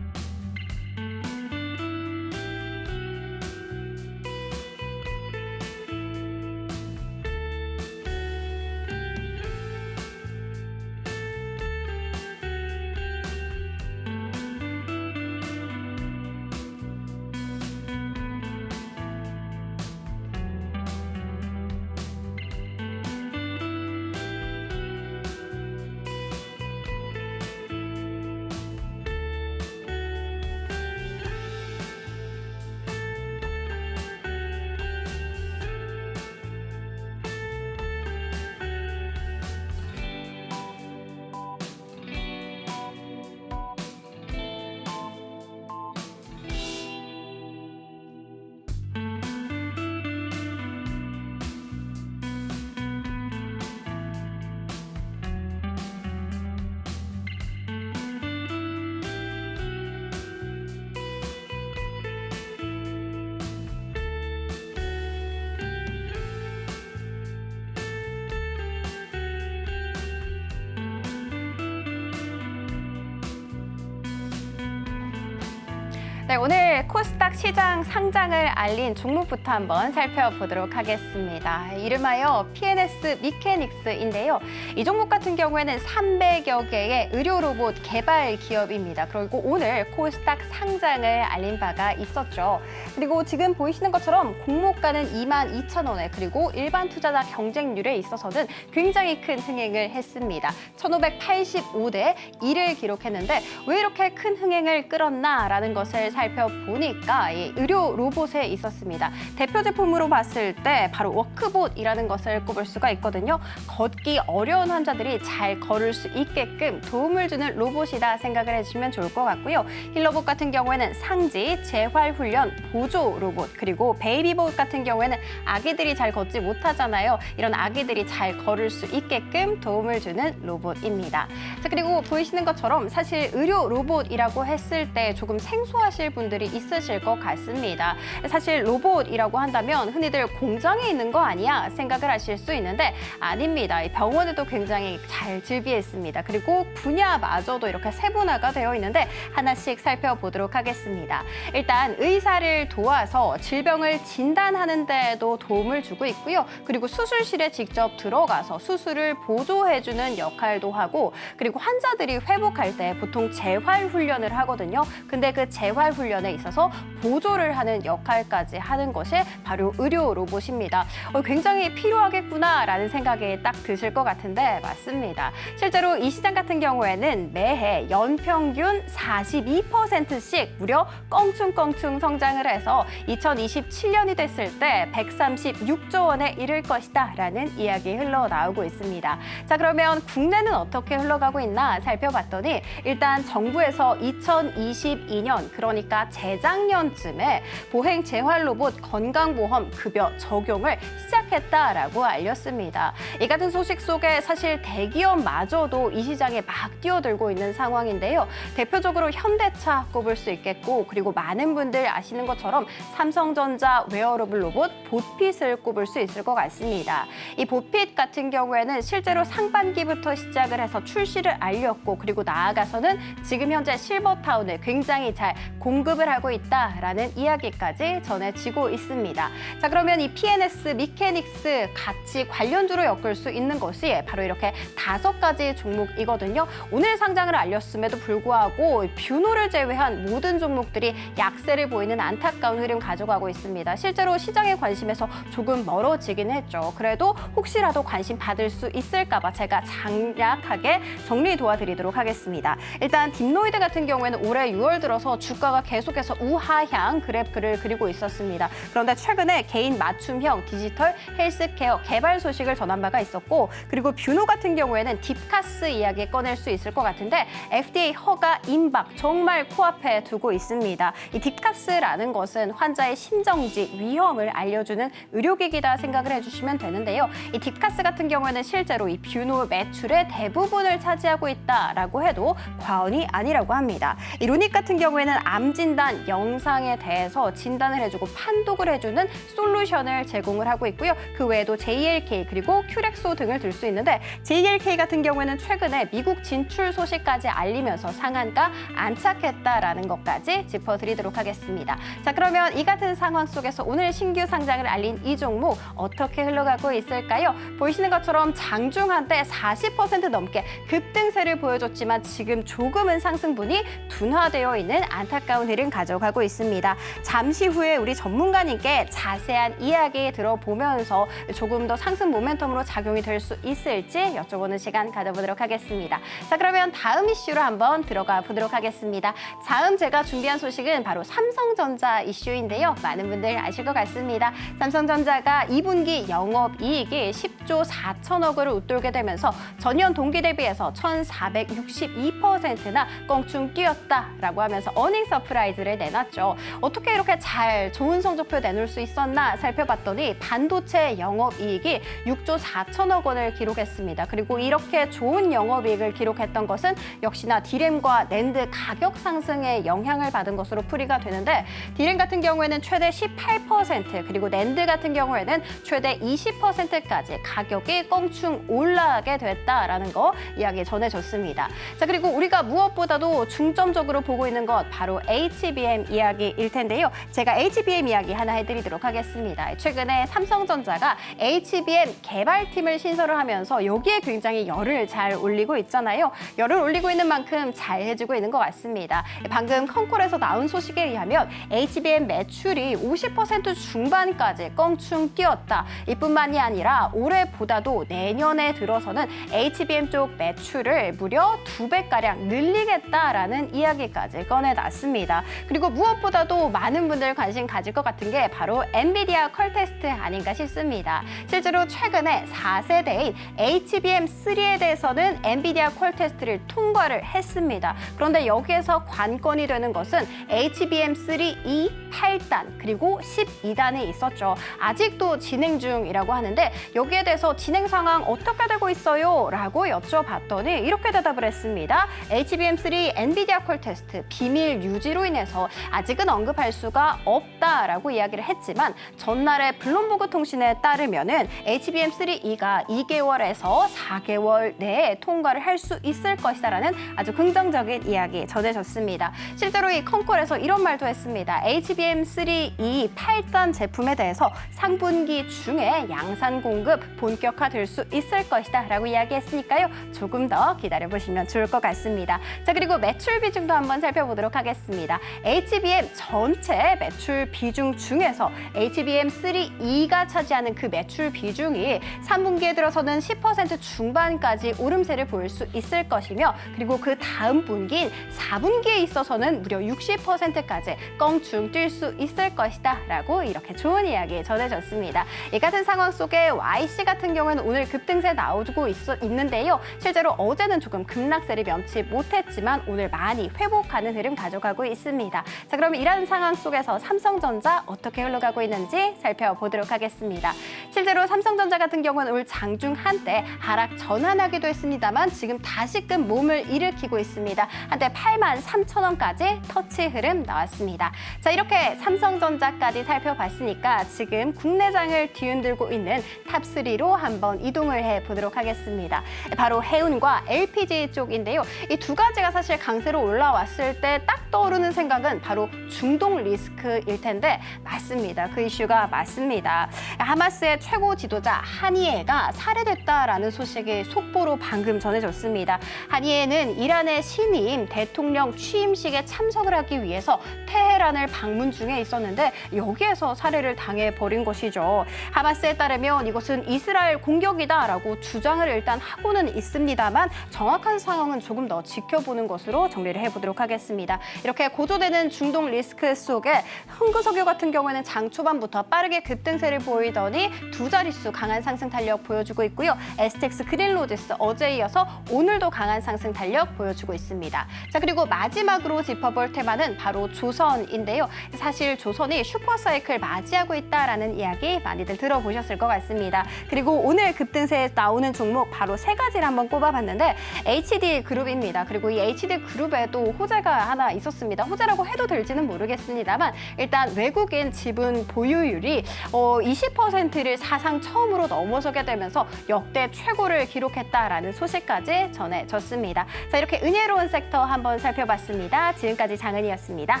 네, 오늘 코스닥 시장 상장을 알린 종목부터 한번 살펴보도록 하겠습니다. 이름하여 PNS 미케닉스인데요. 이 종목 같은 경우에는 300여 개의 의료 로봇 개발 기업입니다. 그리고 오늘 코스닥 상장을 알린 바가 있었죠. 그리고 지금 보이시는 것처럼 공모가는 22,000원에 그리고 일반 투자자 경쟁률에 있어서는 굉장히 큰 흥행을 했습니다. 1585대 1을 기록했는데 왜 이렇게 큰 흥행을 끌었나라는 것을 살펴보니까 이 의료 로봇에 있었습니다. 대표 제품으로 봤을 때 바로 워크봇이라는 것을 꼽을 수가 있거든요. 걷기 어려운 환자들이 잘 걸을 수 있게끔 도움을 주는 로봇이다 생각을 해주시면 좋을 것 같고요. 힐러봇 같은 경우에는 상지, 재활훈련, 보조 로봇, 그리고 베이비봇 같은 경우에는 아기들이 잘 걷지 못하잖아요. 이런 아기들이 잘 걸을 수 있게끔 도움을 주는 로봇입니다. 자, 그리고 보이시는 것처럼 사실 의료 로봇이라고 했을 때 조금 생소하실 분들이 있으실 것 같습니다. 사실 로봇이라고 한다면 흔히들 공장에 있는 거 아니야 생각을 하실 수 있는데 아닙니다. 병원에도 굉장히 잘 즐비해 있습니다. 그리고 분야마저도 이렇게 세분화가 되어 있는데 하나씩 살펴보도록 하겠습니다. 일단 의사를 도와서 질병을 진단하는 데에도 도움을 주고 있고요. 그리고 수술실에 직접 들어가서 수술을 보조해주는 역할도 하고 그리고 환자들이 회복할 때 보통 재활훈련을 하거든요. 근데 그 재활훈련에 있어서 보조를 하는 역할까지 하는 것이 바로 의료 로봇입니다. 굉장히 필요하겠구나라는 생각이 딱 드실 것 같은데 맞습니다. 실제로 이 시장 같은 경우에는 매해 연평균 42%씩 무려 껑충껑충 성장을 해서 2027년이 됐을 때 136조 원에 이를 것이다 라는 이야기 흘러나오고 있습니다. 자, 그러면 국내는 어떻게 흘러가고 있나 살펴봤더니 일단 정부에서 2022년 그러니까 재작년쯤에 보행 재활 로봇 건강보험 급여 적용을 시작했다라고 알렸습니다. 이 같은 소식 속에 사실 대기업마저도 이 시장에 막 뛰어들고 있는 상황인데요. 대표적으로 현대차 꼽을 수 있겠고 그리고 많은 분들 아시는 것처럼 삼성전자 웨어러블 로봇 보핏을 꼽을 수 있을 것 같습니다. 이 보핏 같은 경우에는 실제로 상반기부터 시작을 해서 출시를 알렸고 그리고 나아가서는 지금 현재 실버타운에 굉장히 잘 공급을 하고 있다라는 이야기까지 전해지고 있습니다. 자, 그러면 이 PNS 미케닉스 같이 관련주로 엮을 수 있는 것이 바로 이렇게 5가지 종목이거든요. 오늘 상장을 알렸음에도 불구하고 뷰노를 제외한 모든 종목들이 약세를 보이는 안타까운 흐름 가져가고 있습니다. 실제로 시장의 관심에서 조금 멀어지긴 했죠. 그래도 혹시라도 관심 받을 수 있을까 봐 제가 장략하게 정리 도와드리도록 하겠습니다. 일단 딥노이드 같은 경우에는 올해 6월 들어서 주가가 계속해서 우하향 그래프를 그리고 있었습니다. 그런데 최근에 개인 맞춤형 디지털 헬스케어 개발 소식을 전한 바가 있었고 그리고 뷰노 같은 경우에는 딥카스 이야기 꺼낼 수 있을 것 같은데 FDA 허가 임박 정말 코앞에 두고 있습니다. 이 딥카스라는 것은 환자의 심정지 위험을 알려주는 의료기기다 생각을 해주시면 되는데요. 이 딥카스 같은 경우에는 실제로 이 뷰노 매출의 대부분을 차지하고 있다라고 해도 과언이 아니라고 합니다. 이 루닉 같은 경우에는 암 진단 영상에 대해서 진단을 해주고 판독을 해주는 솔루션을 제공을 하고 있고요. 그 외에도 JLK 그리고 큐렉소 등을 들 수 있는데 JLK 같은 경우에는 최근에 미국 진출 소식까지 알리면서 상한가 안착했다라는 것까지 짚어드리도록 하겠습니다. 자, 그러면 이 같은 상황 속에서 오늘 신규 상장을 알린 이 종목 어떻게 흘러가고 있을까요? 보이시는 것처럼 장중 한때 40% 넘게 급등세를 보여줬지만 지금 조금은 상승분이 둔화되어 있는 안타까운 흐름 가져가고 있습니다. 잠시 후에 우리 전문가님께 자세한 이야기 들어보면서 조금 더 상승 모멘텀으로 작용이 될 수 있을지 여쭤보는 시간 가져보도록 하겠습니다. 자, 그러면 다음 이슈로 한번 들어가 보도록 하겠습니다. 다음 제가 준비한 소식은 바로 삼성전자 이슈인데요. 많은 분들 아실 것 같습니다. 삼성전자가 2분기 영업이익이 10조 4천억을 웃돌게 되면서 전년 동기 대비해서 1,462%나 껑충 뛰었다라고 하면서 어닝 서프라이즈를 내놨죠. 어떻게 이렇게 잘 좋은 성적표 내놓을 수 있었나 살펴봤더니 반도체 영업이익이 6조 4천억 원을 기록했습니다. 그리고 이렇게 좋은 영업이익을 기록했던 것은 역시나 디램과 낸드 가격 상승에 영향을 받은 것으로 풀이가 되는데 디램 같은 경우에는 최대 18% 그리고 낸드 같은 경우에는 최대 20%까지 가격이 껑충 올라가게 됐다라는 거 이야기 전해줬습니다. 자, 그리고 우리가 무엇보다도 중점적으로 보고 있는 것 바로 HBM 이야기일 텐데요. 제가 HBM 이야기 하나 해드리도록 하겠습니다. 최근에 삼성전자가 HBM 개발팀을 신설을 하면서 여기에 굉장히 열을 잘 올리고 있잖아요. 열을 올리고 있는 만큼 잘 해주고 있는 것 같습니다. 방금 컨콜에서 나온 소식에 의하면 HBM 매출이 50% 중반까지 껑충 뛰었다. 이뿐만이 아니라 올해보다도 내년에 들어서는 HBM 쪽 매출을 무려 2배가량 늘리겠다라는 이야기까지 꺼내놨습니다. 그리고 무엇보다도 많은 분들 관심 가질 것 같은 게 바로 엔비디아 퀄테스트 아닌가 싶습니다. 실제로 최근에 4세대인 HBM3에 대해서는 엔비디아 퀄테스트를 통과를 했습니다. 그런데 여기에서 관건이 되는 것은 HBM3 2, 8단 그리고 12단이 있었죠. 아직도 진행 중이라고 하는데 여기에 대해서 진행 상황 어떻게 되고 있어요? 라고 여쭤봤더니 이렇게 대답을 했습니다. HBM3 엔비디아 퀄테스트 비밀 유지로 인해서 아직은 언급할 수가 없다라고 이야기를 했지만 전날에 블룸버그 통신에 따르면은 HBM3E가 2개월에서 4개월 내에 통과를 할 수 있을 것이다라는 아주 긍정적인 이야기 전해졌습니다. 실제로 이 컨콜에서 이런 말도 했습니다. HBM3E 8단 제품에 대해서 상분기 중에 양산 공급 본격화될 수 있을 것이다 라고 이야기했으니까요. 조금 더 기다려보시면 좋을 것 같습니다. 자, 그리고 매출 비중도 한번 살펴보도록 하겠습니다. HBM 전체 매출 비중 중에서 HBM3E가 차지하는 그 매출 비중이 3분기에 들어서는 10% 중반까지 오름세를 보일 수 있을 것이며 그리고 그 다음 분기인 4분기에 있어서는 무려 60%까지 껑충 뛸 수 있을 것이다 라고 이렇게 좋은 이야기 전해졌습니다. 이 같은 상황 속에 YC 같은 경우에는 오늘 급등세 나오고 있는데요. 실제로 어제는 조금 급락세를 면치 못했지만 오늘 많이 회복하는 흐름 가져가고 있습니다. 자, 그럼 이런 상황 속에서 삼성전자 어떻게 흘러가고 있는지 살펴보도록 하겠습니다. 실제로 삼성전자 같은 경우는 올 장중 한때 하락 전환하기도 했습니다만 지금 다시금 몸을 일으키고 있습니다. 한때 83,000원까지 터치 흐름 나왔습니다. 자, 이렇게 삼성전자까지 살펴봤으니까 지금 국내장을 뒤흔들고 있는 탑3로 한번 이동을 해보도록 하겠습니다. 바로 해운과 LPG 쪽인데요. 이 두 가지가 사실 강세로 올라왔을 때 딱 떠오르는 생각은 바로 중동 리스크일 텐데 맞습니다. 그 이슈가 맞습니다. 하마스의 최고 지도자 하니에가 살해됐다라는 소식이 속보로 방금 전해졌습니다. 하니에는 이란의 신임 대통령 취임식에 참석을 하기 위해서 테헤란을 방문 중에 있었는데 여기에서 살해를 당해버린 것이죠. 하마스에 따르면 이것은 이스라엘 공격이다라고 주장을 일단 하고는 있습니다만 정확한 상황은 조금 더 지켜보는 것으로 정리를 해보도록 하겠습니다. 이렇게 고조되는 중동 리스크 속에 흥구석유 같은 경우에는 장 초반부터 빠르게 급등세를 보이더니 두 자릿수 강한 상승 탄력 보여주고 있고요. STX 그린로지스 어제에 이어서 오늘도 강한 상승 탄력 보여주고 있습니다. 자, 그리고 마지막으로 짚어볼 테마는 바로 조선인데요. 사실 조선이 슈퍼사이클 맞이하고 있다라는 이야기 많이들 들어보셨을 것 같습니다. 그리고 오늘 급등세에 나오는 종목 바로 세 가지를 한번 꼽아봤는데 HD 그룹입니다. 그리고 이 HD 그룹에도 호재가 하나 있었습니다. 호재라고 해도 될지는 모르겠습니다만 일단 외국인 지분 보유율이 20%를 사상 처음으로 넘어서게 되면서 역대 최고를 기록했다라는 소식까지 전해졌습니다. 자, 이렇게 은혜로운 섹터 한번 살펴봤습니다. 지금까지 장은이었습니다.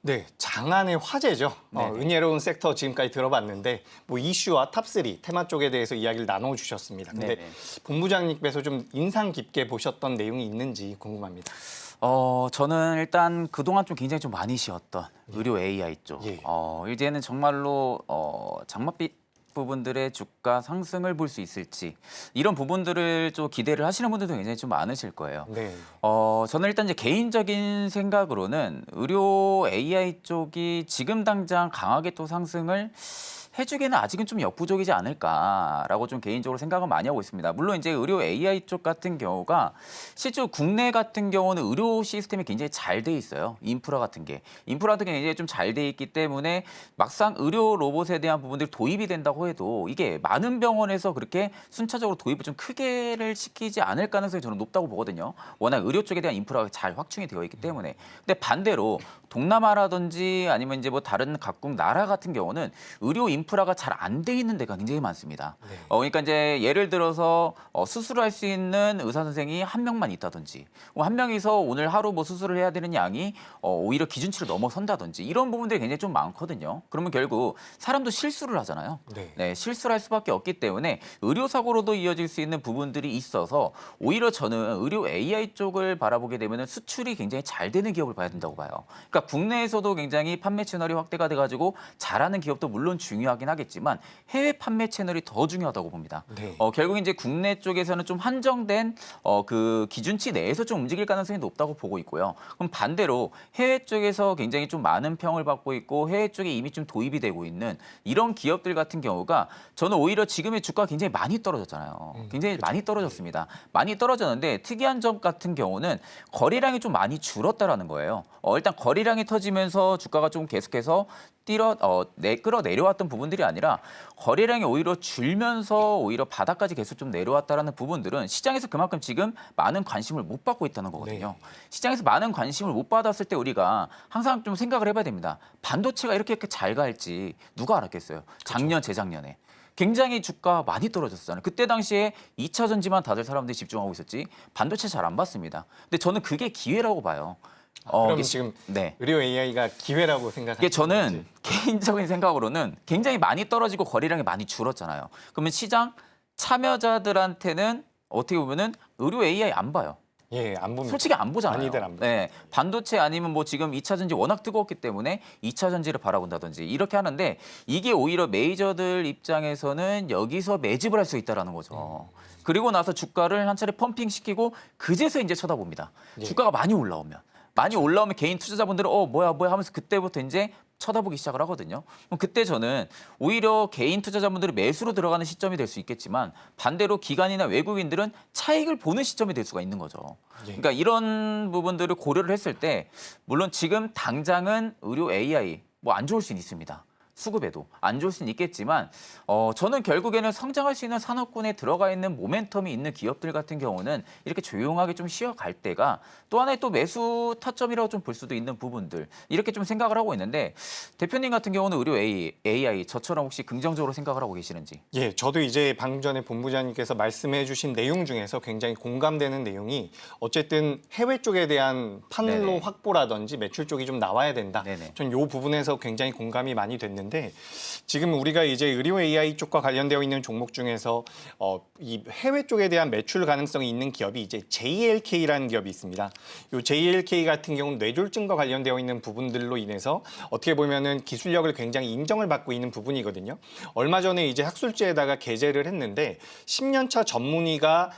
네, 장안의 화제죠. 네네. 은혜로운 섹터 지금까지 들어봤는데 뭐 이슈와 탑3 테마 쪽에 대해서 이야기를 나눠주셨습니다. 근데 네네. 본부장님께서 좀 인상 깊게 보셨던 내용이 있는지 궁금합니다. 저는 일단 그동안 좀 굉장히 좀 많이 쉬었던 의료 AI 쪽. 예. 이제는 정말로 장맛빛 부분들의 주가 상승을 볼 수 있을지 이런 부분들을 좀 기대를 하시는 분들도 굉장히 좀 많으실 거예요. 네. 저는 일단 이제 개인적인 생각으로는 의료 AI 쪽이 지금 당장 강하게 또 상승을 해주기에는 아직은 좀 역부족이지 않을까라고 좀 개인적으로 생각을 많이 하고 있습니다. 물론 이제 의료 AI 쪽 같은 경우가 실제로 국내 같은 경우는 의료 시스템이 굉장히 잘 돼 있어요. 인프라 같은 게 굉장히 좀 잘 돼 있기 때문에 막상 의료 로봇에 대한 부분들이 도입이 된다고 해도 이게 많은 병원에서 그렇게 순차적으로 도입을 좀 크게를 시키지 않을 가능성이 저는 높다고 보거든요. 워낙 의료 쪽에 대한 인프라가 잘 확충이 되어 있기 때문에. 근데 반대로 동남아라든지 아니면 이제 뭐 다른 각국 나라 같은 경우는 의료 인프라가 잘 안 돼 있는 데가 굉장히 많습니다. 네. 그러니까 이제 예를 들어서 수술을 할 수 있는 의사 선생이 한 명만 있다든지, 한 명이서 오늘 하루 뭐 수술을 해야 되는 양이 오히려 기준치를 넘어선다든지 이런 부분들이 굉장히 좀 많거든요. 그러면 결국 사람도 실수를 하잖아요. 네. 실수를 할 수밖에 없기 때문에 의료 사고로도 이어질 수 있는 부분들이 있어서 오히려 저는 의료 AI 쪽을 바라보게 되면 수출이 굉장히 잘 되는 기업을 봐야 된다고 봐요. 그러니까 국내에서도 굉장히 판매 채널이 확대가 돼가지고 잘하는 기업도 물론 중요하긴 하겠지만 해외 판매 채널이 더 중요하다고 봅니다. 네. 결국 이제 국내 쪽에서는 좀 한정된 그 기준치 내에서 좀 움직일 가능성이 높다고 보고 있고요. 그럼 반대로 해외 쪽에서 굉장히 좀 많은 평을 받고 있고 해외 쪽에 이미 좀 도입이 되고 있는 이런 기업들 같은 경우가 저는 오히려 지금의 주가가 굉장히 많이 떨어졌잖아요. 굉장히 많이 떨어졌습니다. 많이 떨어졌는데 특이한 점 같은 경우는 거래량이 좀 많이 줄었다라는 거예요. 일단 거래량이 터지면서 주가가 좀 계속해서 끌어내려왔던 부분들이 아니라 거래량이 오히려 줄면서 오히려 바닥까지 계속 좀 내려왔다라는 부분들은 시장에서 그만큼 지금 많은 관심을 못 받고 있다는 거거든요. 시장에서 많은 관심을 못 받았을 때 우리가 항상 좀 생각을 해봐야 됩니다. 반도체가 이렇게 잘 갈지 누가 알았겠어요? 작년, 재작년에. 굉장히 주가 많이 떨어졌잖아요. 그때 당시에 2차 전지만 다들 사람들이 집중하고 있었지 반도체 잘 안 봤습니다. 근데 저는 그게 기회라고 봐요. 그럼 지금 네. 의료 AI가 기회라고 생각하시는 이게 저는 건지. 개인적인 생각으로는 굉장히 많이 떨어지고 거래량이 많이 줄었잖아요. 그러면 시장 참여자들한테는 어떻게 보면은 의료 AI 안 봐요. 예, 안 봅니다. 솔직히 안 보잖아요. 많이들 안 보죠. 네, 반도체 아니면 뭐 지금 2차 전지 워낙 뜨거웠기 때문에 2차 전지를 바라본다든지 이렇게 하는데 이게 오히려 메이저들 입장에서는 여기서 매집을 할 수 있다라는 거죠. 그리고 나서 주가를 한 차례 펌핑시키고 그제서 이제 쳐다봅니다. 예. 주가가 많이 올라오면 개인 투자자분들은 뭐야 하면서 그때부터 이제 쳐다보기 시작을 하거든요. 그럼 그때 저는 오히려 개인 투자자분들이 매수로 들어가는 시점이 될 수 있겠지만 반대로 기관이나 외국인들은 차익을 보는 시점이 될 수가 있는 거죠. 그러니까 이런 부분들을 고려를 했을 때 물론 지금 당장은 의료 AI 뭐 안 좋을 수는 있습니다. 수급에도 안 좋을 수는 있겠지만 저는 결국에는 성장할 수 있는 산업군에 들어가 있는 모멘텀이 있는 기업들 같은 경우는 이렇게 조용하게 좀 쉬어갈 때가 또 하나의 또 매수 타점이라고 좀 볼 수도 있는 부분들 이렇게 좀 생각을 하고 있는데 대표님 같은 경우는 의료 AI 저처럼 혹시 긍정적으로 생각을 하고 계시는지? 예, 저도 이제 방금 전에 본부장님께서 말씀해 주신 내용 중에서 굉장히 공감되는 내용이 어쨌든 해외 쪽에 대한 판로 네네. 확보라든지 매출 쪽이 좀 나와야 된다. 네네. 전 이 부분에서 굉장히 공감이 많이 됐는데 지금 우리가 이제 의료 AI 쪽과 관련되어 있는 종목 중에서 이 해외 쪽에 대한 매출 가능성이 있는 기업이 이제 JLK라는 기업이 있습니다. 이 JLK 같은 경우는 뇌졸중과 관련되어 있는 부분들로 인해서 어떻게 보면은 기술력을 굉장히 인정을 받고 있는 부분이거든요. 얼마 전에 이제 학술지에다가 게재를 했는데 10년차 전문의가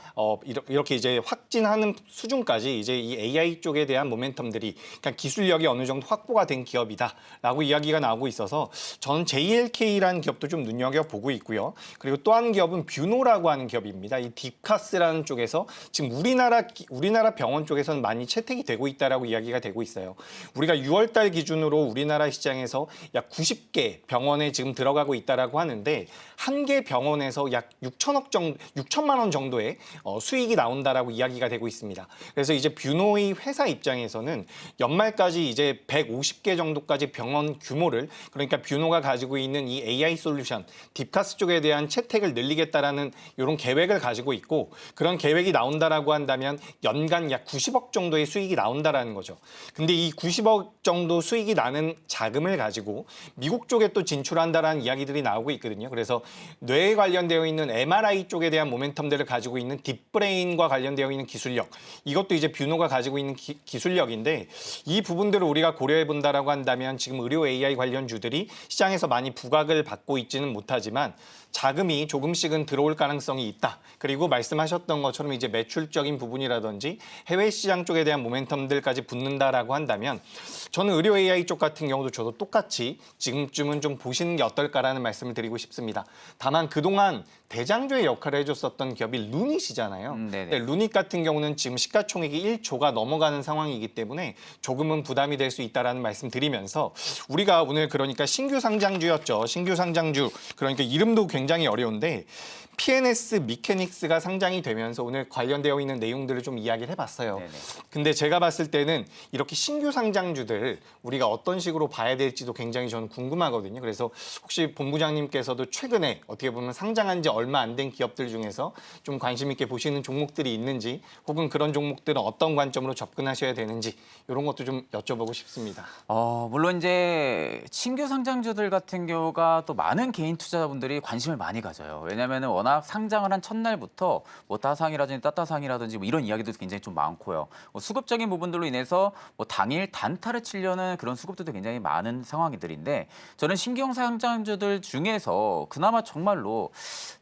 이렇게 이제 확진하는 수준까지 이제 이 AI 쪽에 대한 모멘텀들이 그러니까 기술력이 어느 정도 확보가 된 기업이다라고 이야기가 나오고 있어서 저는 JLK라는 기업도 좀 눈여겨보고 있고요. 그리고 또 한 기업은 뷰노라고 하는 기업입니다. 이 딥카스라는 쪽에서 지금 우리나라 병원 쪽에서는 많이 채택이 되고 있다라고 이야기가 되고 있어요. 우리가 6월 달 기준으로 우리나라 시장에서 약 90개 병원에 지금 들어가고 있다라고 하는데 한 개 병원에서 약 6천만 원 정도의 수익이 나온다라고 이야기가 되고 있습니다. 그래서 이제 뷰노의 회사 입장에서는 연말까지 이제 150개 정도까지 병원 규모를 그러니까 뷰노 뷰노가 가지고 있는 이 AI 솔루션, 딥카스 쪽에 대한 채택을 늘리겠다라는 이런 계획을 가지고 있고 그런 계획이 나온다라고 한다면 연간 약 90억 정도의 수익이 나온다라는 거죠. 근데 이 90억 정도 수익이 나는 자금을 가지고 미국 쪽에 또 진출한다라는 이야기들이 나오고 있거든요. 그래서 뇌에 관련되어 있는 MRI 쪽에 대한 모멘텀들을 가지고 있는 딥브레인과 관련되어 있는 기술력, 이것도 이제 뷰노가 가지고 있는 기술력인데 이 부분들을 우리가 고려해 본다라고 한다면 지금 의료 AI 관련주들이 시장에서 많이 부각을 받고 있지는 못하지만 자금이 조금씩은 들어올 가능성이 있다. 그리고 말씀하셨던 것처럼 이제 매출적인 부분이라든지 해외 시장 쪽에 대한 모멘텀들까지 붙는다라고 한다면 저는 의료 AI 쪽 같은 경우도 저도 똑같이 지금쯤은 좀 보시는 게 어떨까라는 말씀을 드리고 싶습니다. 다만 그동안 대장주의 역할을 해줬었던 기업이 루닛이잖아요. 근데 루닛 같은 경우는 지금 시가총액이 1조가 넘어가는 상황이기 때문에 조금은 부담이 될 수 있다라는 말씀 드리면서 우리가 오늘 그러니까 신규 상장주였죠. 신규 상장주 그러니까 이름도 굉장히 어려운데 PNS 미케닉스가 상장이 되면서 오늘 관련되어 있는 내용들을 좀 이야기를 해봤어요. 근데 제가 봤을 때는 이렇게 신규 상장주들 우리가 어떤 식으로 봐야 될지도 굉장히 저는 궁금하거든요. 그래서 혹시 본부장님께서도 최근에 어떻게 보면 상장한 지 얼마 안 된 기업들 중에서 좀 관심 있게 보시는 종목들이 있는지 혹은 그런 종목들은 어떤 관점으로 접근하셔야 되는지 이런 것도 좀 여쭤보고 싶습니다. 물론 이제 신규 상장주들 같은 경우가 또 많은 개인 투자자분들이 관심을 많이 가져요. 왜냐하면 워낙 상장을 한 첫날부터 뭐 따상이라든지 따따상이라든지 뭐 이런 이야기도 굉장히 좀 많고요. 수급적인 부분들로 인해서 뭐 당일 단타를 치려는 그런 수급들도 굉장히 많은 상황들인데 저는 신규 상장주들 중에서 그나마 정말로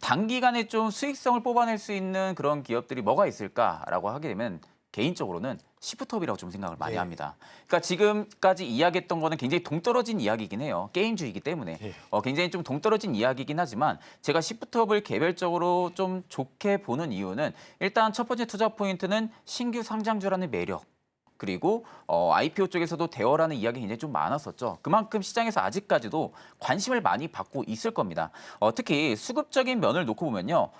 단기간에 좀 수익성을 뽑아낼 수 있는 그런 기업들이 뭐가 있을까라고 하게 되면 개인적으로는 시프트업이라고 좀 생각을 많이 합니다. 그러니까 지금까지 이야기했던 거는 굉장히 동떨어진 이야기이긴 해요. 게임주이기 때문에. 굉장히 좀 동떨어진 이야기이긴 하지만 제가 시프트업을 개별적으로 좀 좋게 보는 이유는 일단 첫 번째 투자 포인트는 신규 상장주라는 매력. 그리고 IPO 쪽에서도 대어라는 이야기 굉장히 좀 많았었죠. 그만큼 시장에서 아직까지도 관심을 많이 받고 있을 겁니다. 특히 수급적인 면을 놓고 보면요.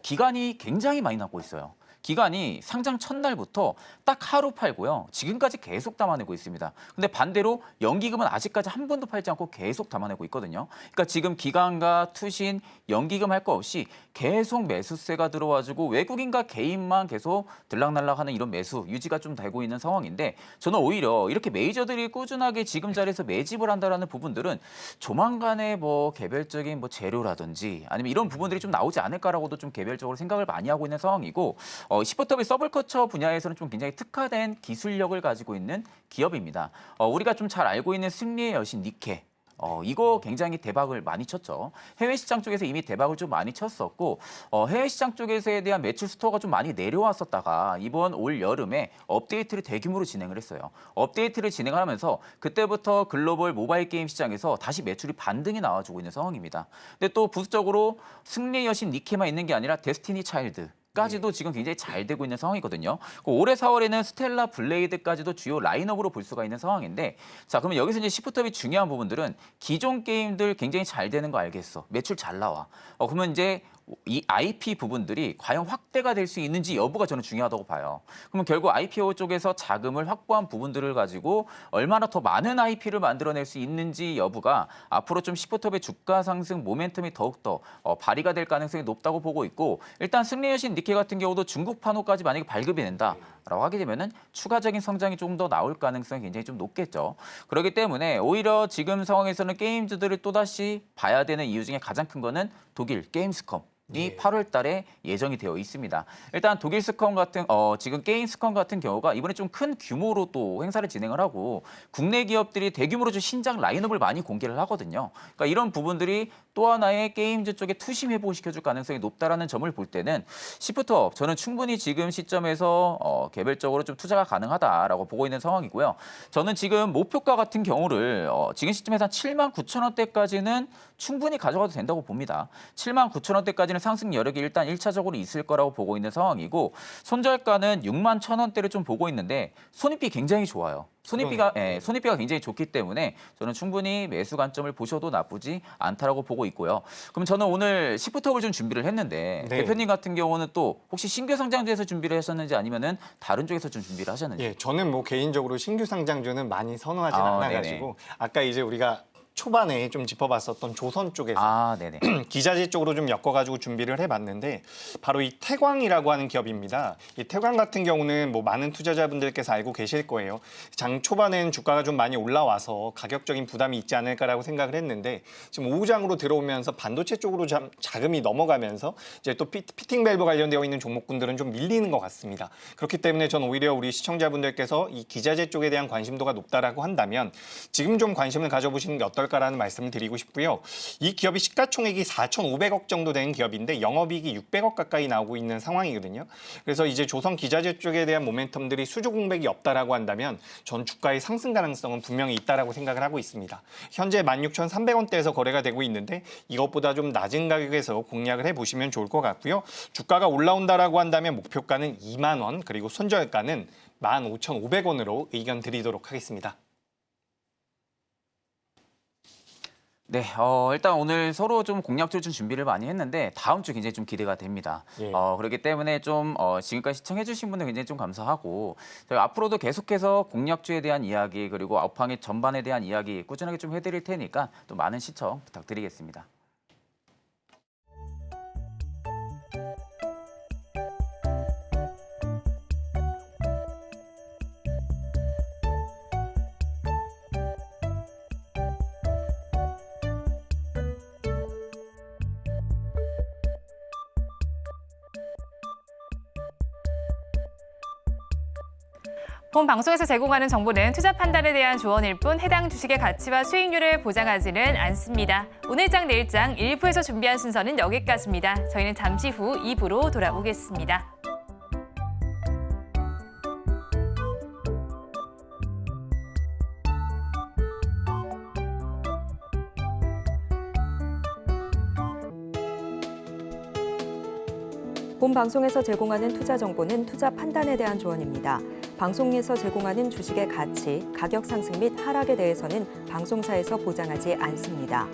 기간이 굉장히 많이 남고 있어요. 기간이 상장 첫날부터 딱 하루 팔고요. 지금까지 계속 담아내고 있습니다. 근데 반대로 연기금은 아직까지 한 번도 팔지 않고 계속 담아내고 있거든요. 그러니까 지금 기관과 투신, 연기금 할 거 없이 계속 매수세가 들어와주고 외국인과 개인만 계속 들락날락하는 이런 매수 유지가 좀 되고 있는 상황인데 저는 오히려 이렇게 메이저들이 꾸준하게 지금 자리에서 매집을 한다라는 부분들은 조만간에 뭐 개별적인 뭐 재료라든지 아니면 이런 부분들이 좀 나오지 않을까라고도 좀 개별적으로 생각을 많이 하고 있는 상황이고 시프트업의 서블커처 분야에서는 좀 굉장히 특화된 기술력을 가지고 있는 기업입니다. 우리가 좀 잘 알고 있는 승리의 여신 니케. 이거 굉장히 대박을 많이 쳤죠. 해외 시장 쪽에서 이미 대박을 좀 많이 쳤었고 해외 시장 쪽에서에 대한 매출 스토어가 좀 많이 내려왔었다가 이번 올 여름에 업데이트를 대규모로 진행을 했어요. 업데이트를 진행하면서 그때부터 글로벌 모바일 게임 시장에서 다시 매출이 반등이 나와주고 있는 상황입니다. 근데 또 부수적으로 승리의 여신 니케만 있는 게 아니라 데스티니 차일드. 까지도 지금 굉장히 잘 되고 있는 상황이거든요. 올해 4월에는 스텔라 블레이드까지도 주요 라인업으로 볼 수가 있는 상황인데 자 그러면 여기서 이제 시프트업이 중요한 부분들은 기존 게임들 굉장히 잘 되는 거 알겠어. 매출 잘 나와. 그러면 이제 이 IP 부분들이 과연 확대가 될 수 있는지 여부가 저는 중요하다고 봐요. 그러면 결국 IPO 쪽에서 자금을 확보한 부분들을 가지고 얼마나 더 많은 IP를 만들어낼 수 있는지 여부가 앞으로 좀 시프트업의 주가 상승 모멘텀이 더욱더 발휘가 될 가능성이 높다고 보고 있고 일단 승리의 여신 니케 같은 경우도 중국 판호까지 만약에 발급이 된다라고 하게 되면은 추가적인 성장이 조금 더 나올 가능성이 굉장히 좀 높겠죠. 그렇기 때문에 오히려 지금 상황에서는 게임주들을 또다시 봐야 되는 이유 중에 가장 큰 거는 독일 게임스컴. 이 8월 달에 예정이 되어 있습니다. 일단 독일 스컴 같은 지금 게임 스컴 같은 경우가 이번에 좀 큰 규모로 또 행사를 진행을 하고 국내 기업들이 대규모로 좀 신작 라인업을 많이 공개를 하거든요. 그러니까 이런 부분들이 또 하나의 게임즈 쪽에 투심 회복시켜줄 가능성이 높다라는 점을 볼 때는 시프트업 저는 충분히 지금 시점에서 개별적으로 좀 투자가 가능하다라고 보고 있는 상황이고요. 저는 지금 목표가 같은 경우를 지금 시점에서 한 79,000원대까지는 충분히 가져가도 된다고 봅니다. 79,000원대까지는 상승 여력이 일단 1차적으로 있을 거라고 보고 있는 상황이고 손절가는 61,000원대를 좀 보고 있는데 손익비 굉장히 좋아요. 손익비가 굉장히 좋기 때문에 저는 충분히 매수 관점을 보셔도 나쁘지 않다라고 보고 있고요. 그럼 저는 오늘 시프트업을 좀 준비를 했는데 대표님 같은 경우는 또 혹시 신규 상장주에서 준비를 하셨는지 아니면은 다른 쪽에서 좀 준비를 하셨는지? 예, 저는 뭐 개인적으로 신규 상장주는 많이 선호하지 않아가지고 아까 이제 우리가 초반에 좀 짚어봤었던 조선 쪽에서 아, 네네. 기자재 쪽으로 좀 엮어가지고 준비를 해봤는데 바로 이 태광이라고 하는 기업입니다. 이 태광 같은 경우는 뭐 많은 투자자분들께서 알고 계실 거예요. 장 초반엔 주가가 좀 많이 올라와서 가격적인 부담이 있지 않을까라고 생각을 했는데 지금 오후장으로 들어오면서 반도체 쪽으로 자금이 넘어가면서 이제 또 피팅 밸브 관련되어 있는 종목군들은 좀 밀리는 것 같습니다. 그렇기 때문에 전 오히려 우리 시청자분들께서 이 기자재 쪽에 대한 관심도가 높다라고 한다면 지금 좀 관심을 가져보시는 게 어떨까라는 말씀을 드리고 싶고요. 이 기업이 시가총액이 4,500억 정도 되는 기업인데 영업이익이 600억 가까이 나오고 있는 상황이거든요. 그래서 이제 조선 기자재 쪽에 대한 모멘텀들이 수주 공백이 없다라고 한다면 전 주가의 상승 가능성은 분명히 있다라고 생각을 하고 있습니다. 현재 16,300원대에서 거래가 되고 있는데 이것보다 좀 낮은 가격에서 공략을 해보시면 좋을 것 같고요. 주가가 올라온다라고 한다면 목표가는 2만 원 그리고 손절가는 15,500원으로 의견 드리도록 하겠습니다. 네, 일단 오늘 서로 좀 공략들 좀 준비를 많이 했는데 다음 주 굉장히 좀 기대가 됩니다. 예. 그렇기 때문에 좀 지금까지 시청해주신 분들 굉장히 좀 감사하고 저희 앞으로도 계속해서 공략주에 대한 이야기 그리고 업황의 전반에 대한 이야기 꾸준하게 좀 해드릴 테니까 또 많은 시청 부탁드리겠습니다. 본 방송에서 제공하는 정보는 투자 판단에 대한 조언일 뿐 해당 주식의 가치와 수익률을 보장하지는 않습니다. 오늘장 내일장 1부에서 준비한 순서는 여기까지입니다. 저희는 잠시 후 2부로 돌아오겠습니다. 본 방송에서 제공하는 투자 정보는 투자 판단에 대한 조언입니다. 방송에서 제공하는 주식의 가치, 가격 상승 및 하락에 대해서는 방송사에서 보장하지 않습니다.